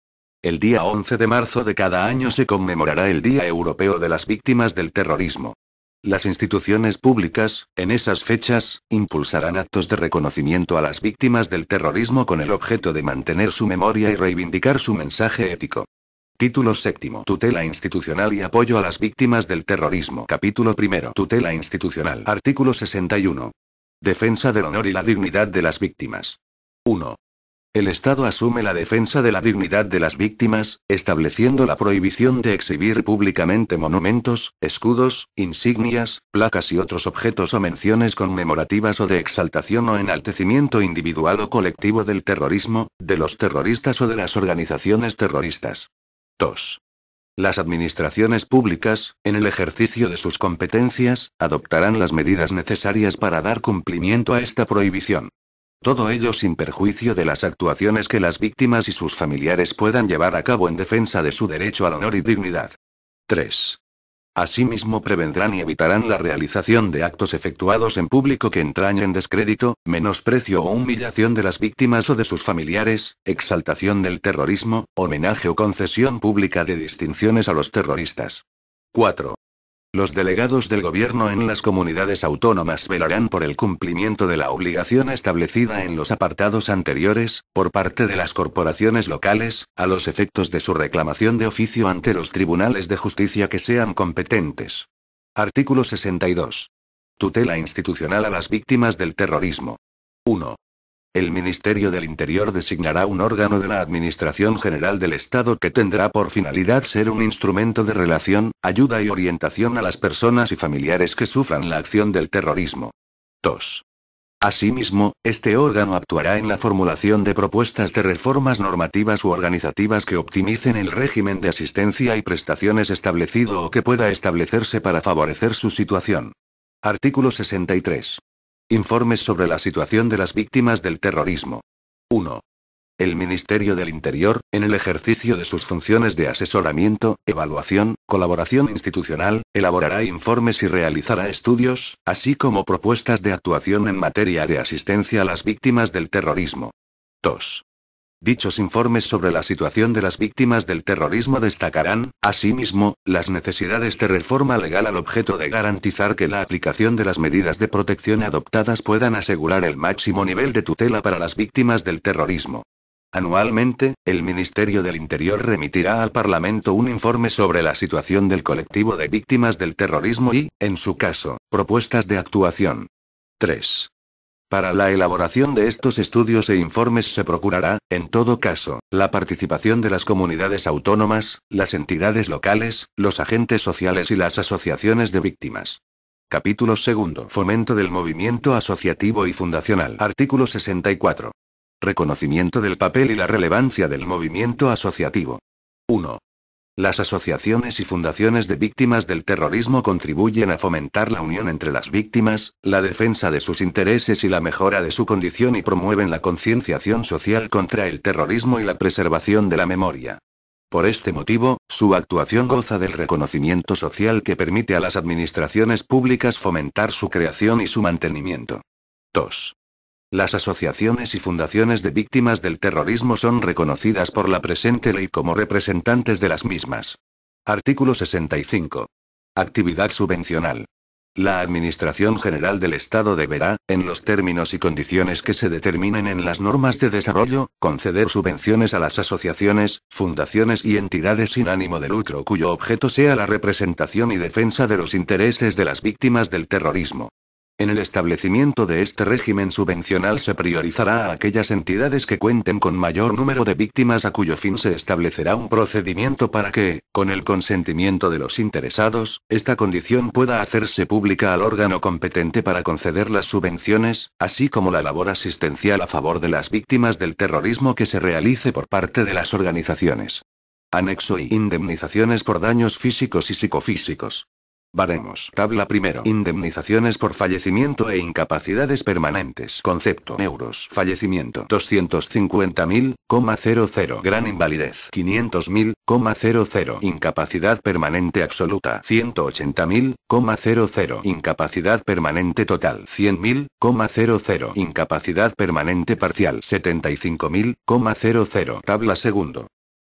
Speaker 1: El día 11 de marzo de cada año se conmemorará el Día Europeo de las Víctimas del Terrorismo. Las instituciones públicas, en esas fechas, impulsarán actos de reconocimiento a las víctimas del terrorismo con el objeto de mantener su memoria y reivindicar su mensaje ético. Título séptimo. Tutela institucional y apoyo a las víctimas del terrorismo. Capítulo primero. Tutela institucional. Artículo 61. Defensa del honor y la dignidad de las víctimas. 1. El Estado asume la defensa de la dignidad de las víctimas, estableciendo la prohibición de exhibir públicamente monumentos, escudos, insignias, placas y otros objetos o menciones conmemorativas o de exaltación o enaltecimiento individual o colectivo del terrorismo, de los terroristas o de las organizaciones terroristas. 2. Las administraciones públicas, en el ejercicio de sus competencias, adoptarán las medidas necesarias para dar cumplimiento a esta prohibición. Todo ello sin perjuicio de las actuaciones que las víctimas y sus familiares puedan llevar a cabo en defensa de su derecho al honor y dignidad. 3. Asimismo prevendrán y evitarán la realización de actos efectuados en público que entrañen descrédito, menosprecio o humillación de las víctimas o de sus familiares, exaltación del terrorismo, homenaje o concesión pública de distinciones a los terroristas. 4. Los delegados del gobierno en las comunidades autónomas velarán por el cumplimiento de la obligación establecida en los apartados anteriores, por parte de las corporaciones locales, a los efectos de su reclamación de oficio ante los tribunales de justicia que sean competentes. Artículo 62. Tutela institucional a las víctimas del terrorismo. 1. El Ministerio del Interior designará un órgano de la Administración General del Estado que tendrá por finalidad ser un instrumento de relación, ayuda y orientación a las personas y familiares que sufran la acción del terrorismo. 2. Asimismo, este órgano actuará en la formulación de propuestas de reformas normativas u organizativas que optimicen el régimen de asistencia y prestaciones establecido o que pueda establecerse para favorecer su situación. Artículo 63. Informes sobre la situación de las víctimas del terrorismo. 1. El Ministerio del Interior, en el ejercicio de sus funciones de asesoramiento, evaluación, colaboración institucional, elaborará informes y realizará estudios, así como propuestas de actuación en materia de asistencia a las víctimas del terrorismo. 2. Dichos informes sobre la situación de las víctimas del terrorismo destacarán, asimismo, las necesidades de reforma legal al objeto de garantizar que la aplicación de las medidas de protección adoptadas puedan asegurar el máximo nivel de tutela para las víctimas del terrorismo. Anualmente, el Ministerio del Interior remitirá al Parlamento un informe sobre la situación del colectivo de víctimas del terrorismo y, en su caso, propuestas de actuación. 3. Para la elaboración de estos estudios e informes se procurará, en todo caso, la participación de las comunidades autónomas, las entidades locales, los agentes sociales y las asociaciones de víctimas. Capítulo 2. Fomento del movimiento asociativo y fundacional. Artículo 64. Reconocimiento del papel y la relevancia del movimiento asociativo. 1. Las asociaciones y fundaciones de víctimas del terrorismo contribuyen a fomentar la unión entre las víctimas, la defensa de sus intereses y la mejora de su condición y promueven la concienciación social contra el terrorismo y la preservación de la memoria. Por este motivo, su actuación goza del reconocimiento social que permite a las administraciones públicas fomentar su creación y su mantenimiento. 2. Las asociaciones y fundaciones de víctimas del terrorismo son reconocidas por la presente ley como representantes de las mismas. Artículo 65. Actividad subvencional. La Administración General del Estado deberá, en los términos y condiciones que se determinen en las normas de desarrollo, conceder subvenciones a las asociaciones, fundaciones y entidades sin ánimo de lucro cuyo objeto sea la representación y defensa de los intereses de las víctimas del terrorismo. En el establecimiento de este régimen subvencional se priorizará a aquellas entidades que cuenten con mayor número de víctimas a cuyo fin se establecerá un procedimiento para que, con el consentimiento de los interesados, esta condición pueda hacerse pública al órgano competente para conceder las subvenciones, así como la labor asistencial a favor de las víctimas del terrorismo que se realice por parte de las organizaciones. Anexo I. Indemnizaciones por daños físicos y psicofísicos. Baremos. Tabla primero. Indemnizaciones por fallecimiento e incapacidades permanentes. Concepto. Euros. Fallecimiento. 250.000,00. Gran invalidez. 500.000,00. Incapacidad permanente absoluta. 180.000,00. Incapacidad permanente total. 100.000,00. Incapacidad permanente parcial. 75.000,00. Tabla segundo.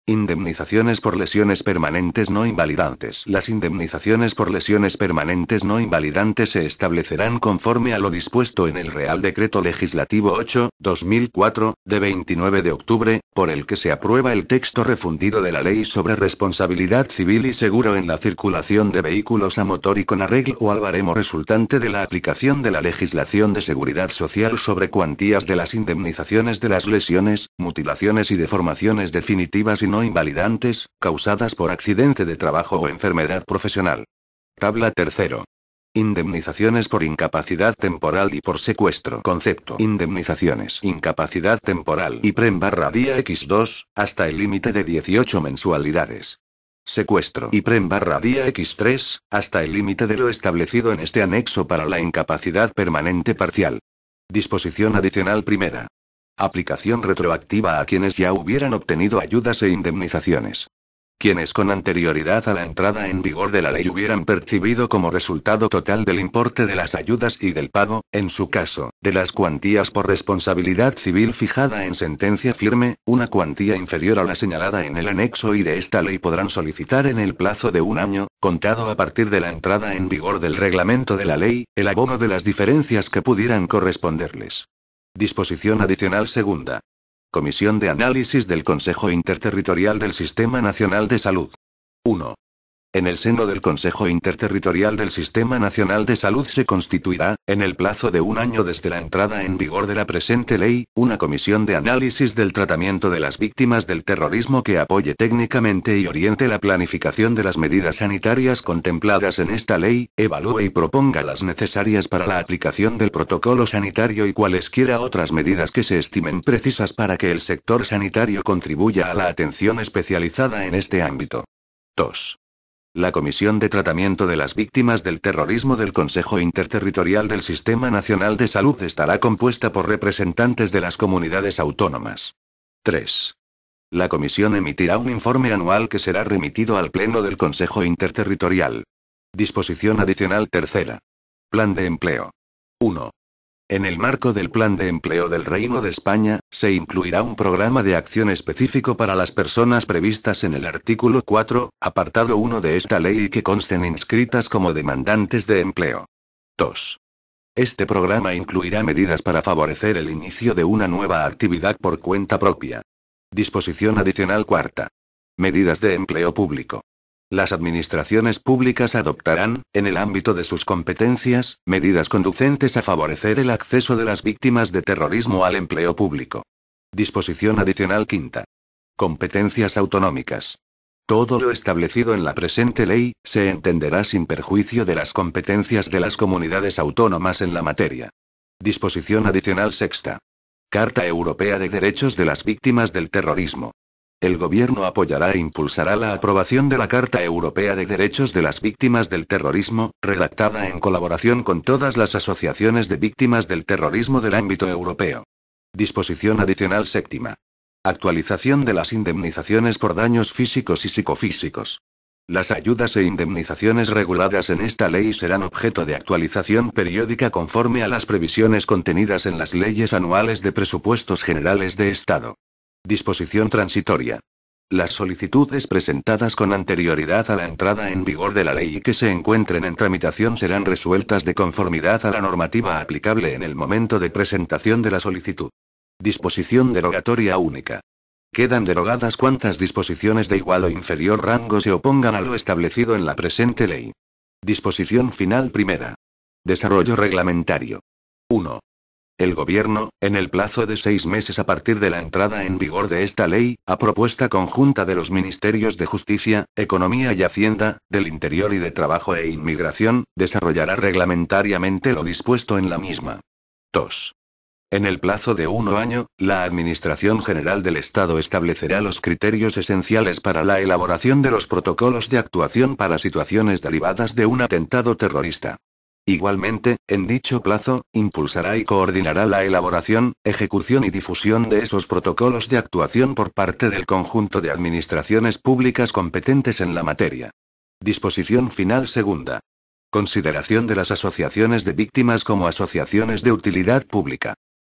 Speaker 1: Indemnizaciones por lesiones permanentes no invalidantes. Las indemnizaciones por lesiones permanentes no invalidantes se establecerán conforme a lo dispuesto en el Real Decreto Legislativo 8/2004, de 29 de octubre, por el que se aprueba el texto refundido de la Ley sobre Responsabilidad Civil y Seguro en la Circulación de Vehículos a Motor y con arreglo al baremo resultante de la aplicación de la legislación de seguridad social sobre cuantías de las indemnizaciones de las lesiones, mutilaciones y deformaciones definitivas y no invalidantes, causadas por accidente de trabajo o enfermedad profesional. Tabla tercero. Indemnizaciones por incapacidad temporal y por secuestro. Concepto. Indemnizaciones. Incapacidad temporal. IPREM/día X2, hasta el límite de 18 mensualidades. Secuestro. IPREM/día X3, hasta el límite de lo establecido en este anexo para la incapacidad permanente parcial. Disposición adicional primera. Aplicación retroactiva a quienes ya hubieran obtenido ayudas e indemnizaciones. Quienes con anterioridad a la entrada en vigor de la ley hubieran percibido como resultado total del importe de las ayudas y del pago, en su caso, de las cuantías por responsabilidad civil fijada en sentencia firme, una cuantía inferior a la señalada en el anexo y de esta ley podrán solicitar en el plazo de un año, contado a partir de la entrada en vigor del reglamento de la ley, el abono de las diferencias que pudieran corresponderles. Disposición adicional segunda. Comisión de Análisis del Consejo Interterritorial del Sistema Nacional de Salud. 1. En el seno del Consejo Interterritorial del Sistema Nacional de Salud se constituirá, en el plazo de un año desde la entrada en vigor de la presente ley, una comisión de análisis del tratamiento de las víctimas del terrorismo que apoye técnicamente y oriente la planificación de las medidas sanitarias contempladas en esta ley, evalúe y proponga las necesarias para la aplicación del protocolo sanitario y cualesquiera otras medidas que se estimen precisas para que el sector sanitario contribuya a la atención especializada en este ámbito. 2. La Comisión de Tratamiento de las Víctimas del Terrorismo del Consejo Interterritorial del Sistema Nacional de Salud estará compuesta por representantes de las comunidades autónomas. 3. La Comisión emitirá un informe anual que será remitido al Pleno del Consejo Interterritorial. Disposición adicional tercera. Plan de empleo. 1. En el marco del Plan de Empleo del Reino de España, se incluirá un programa de acción específico para las personas previstas en el artículo 4, apartado 1 de esta ley y que consten inscritas como demandantes de empleo. 2. Este programa incluirá medidas para favorecer el inicio de una nueva actividad por cuenta propia. Disposición adicional cuarta. Medidas de empleo público. Las administraciones públicas adoptarán, en el ámbito de sus competencias, medidas conducentes a favorecer el acceso de las víctimas de terrorismo al empleo público. Disposición adicional quinta. Competencias autonómicas. Todo lo establecido en la presente ley, se entenderá sin perjuicio de las competencias de las comunidades autónomas en la materia. Disposición adicional sexta. Carta Europea de Derechos de las Víctimas del Terrorismo. El Gobierno apoyará e impulsará la aprobación de la Carta Europea de Derechos de las Víctimas del Terrorismo, redactada en colaboración con todas las asociaciones de víctimas del terrorismo del ámbito europeo. Disposición adicional séptima. Actualización de las indemnizaciones por daños físicos y psicofísicos. Las ayudas e indemnizaciones reguladas en esta ley serán objeto de actualización periódica conforme a las previsiones contenidas en las leyes anuales de presupuestos generales de Estado. Disposición transitoria. Las solicitudes presentadas con anterioridad a la entrada en vigor de la ley y que se encuentren en tramitación serán resueltas de conformidad a la normativa aplicable en el momento de presentación de la solicitud. Disposición derogatoria única. Quedan derogadas cuantas disposiciones de igual o inferior rango se opongan a lo establecido en la presente ley. Disposición final primera. Desarrollo reglamentario. 1. El Gobierno, en el plazo de 6 meses a partir de la entrada en vigor de esta ley, a propuesta conjunta de los Ministerios de Justicia, Economía y Hacienda, del Interior y de Trabajo e Inmigración, desarrollará reglamentariamente lo dispuesto en la misma. 2. En el plazo de 1 año, la Administración General del Estado establecerá los criterios esenciales para la elaboración de los protocolos de actuación para situaciones derivadas de un atentado terrorista. Igualmente, en dicho plazo, impulsará y coordinará la elaboración, ejecución y difusión de esos protocolos de actuación por parte del conjunto de administraciones públicas competentes en la materia. Disposición final segunda. Consideración de las asociaciones de víctimas como asociaciones de utilidad pública.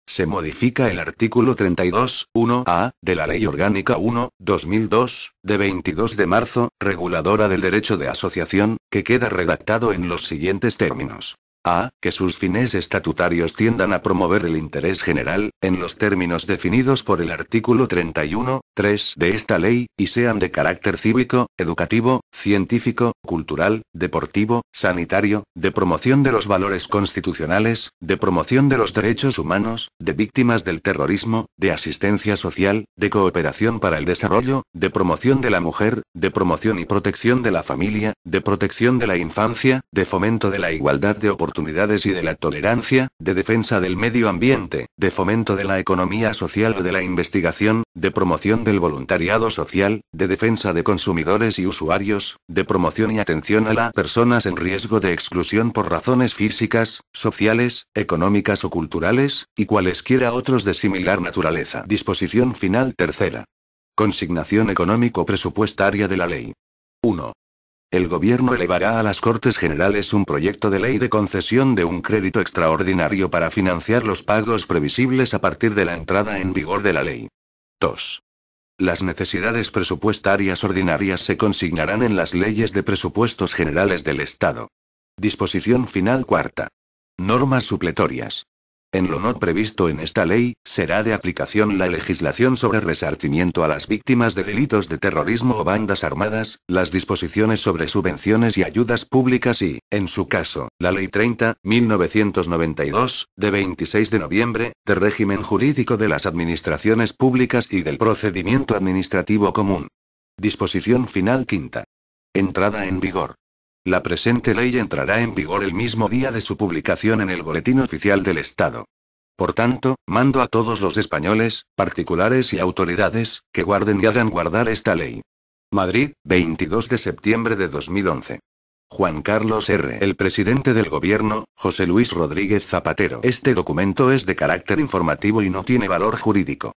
Speaker 1: Se modifica el artículo 32, 1A, de la Ley Orgánica 1/2002, de 22 de marzo, reguladora del derecho de asociación, que queda redactado en los siguientes términos. A. Que sus fines estatutarios tiendan a promover el interés general, en los términos definidos por el artículo 31.3 de esta ley, y sean de carácter cívico, educativo, científico, cultural, deportivo, sanitario, de promoción de los valores constitucionales, de promoción de los derechos humanos, de víctimas del terrorismo, de asistencia social, de cooperación para el desarrollo, de promoción de la mujer, de promoción y protección de la familia, de protección de la infancia, de fomento de la igualdad de oportunidades y de la tolerancia, de defensa del medio ambiente, de fomento de la economía social o de la investigación, de promoción del voluntariado social, de defensa de consumidores y usuarios, de promoción y atención a las personas en riesgo de exclusión por razones físicas, sociales, económicas o culturales, y cualesquiera otros de similar naturaleza. Disposición final tercera. Consignación económico-presupuestaria de la ley. 1. El Gobierno elevará a las Cortes Generales un proyecto de ley de concesión de un crédito extraordinario para financiar los pagos previsibles a partir de la entrada en vigor de la ley. 2. Las necesidades presupuestarias ordinarias se consignarán en las leyes de presupuestos generales del Estado. Disposición final cuarta. Normas supletorias. En lo no previsto en esta ley, será de aplicación la legislación sobre resarcimiento a las víctimas de delitos de terrorismo o bandas armadas, las disposiciones sobre subvenciones y ayudas públicas y, en su caso, la Ley 30/1992, de 26 de noviembre, de régimen jurídico de las administraciones públicas y del procedimiento administrativo común. Disposición final quinta. Entrada en vigor. La presente ley entrará en vigor el mismo día de su publicación en el Boletín Oficial del Estado. Por tanto, mando a todos los españoles, particulares y autoridades, que guarden y hagan guardar esta ley. Madrid, 22 de septiembre de 2011. Juan Carlos R. El presidente del Gobierno, José Luis Rodríguez Zapatero. Este documento es de carácter informativo y no tiene valor jurídico.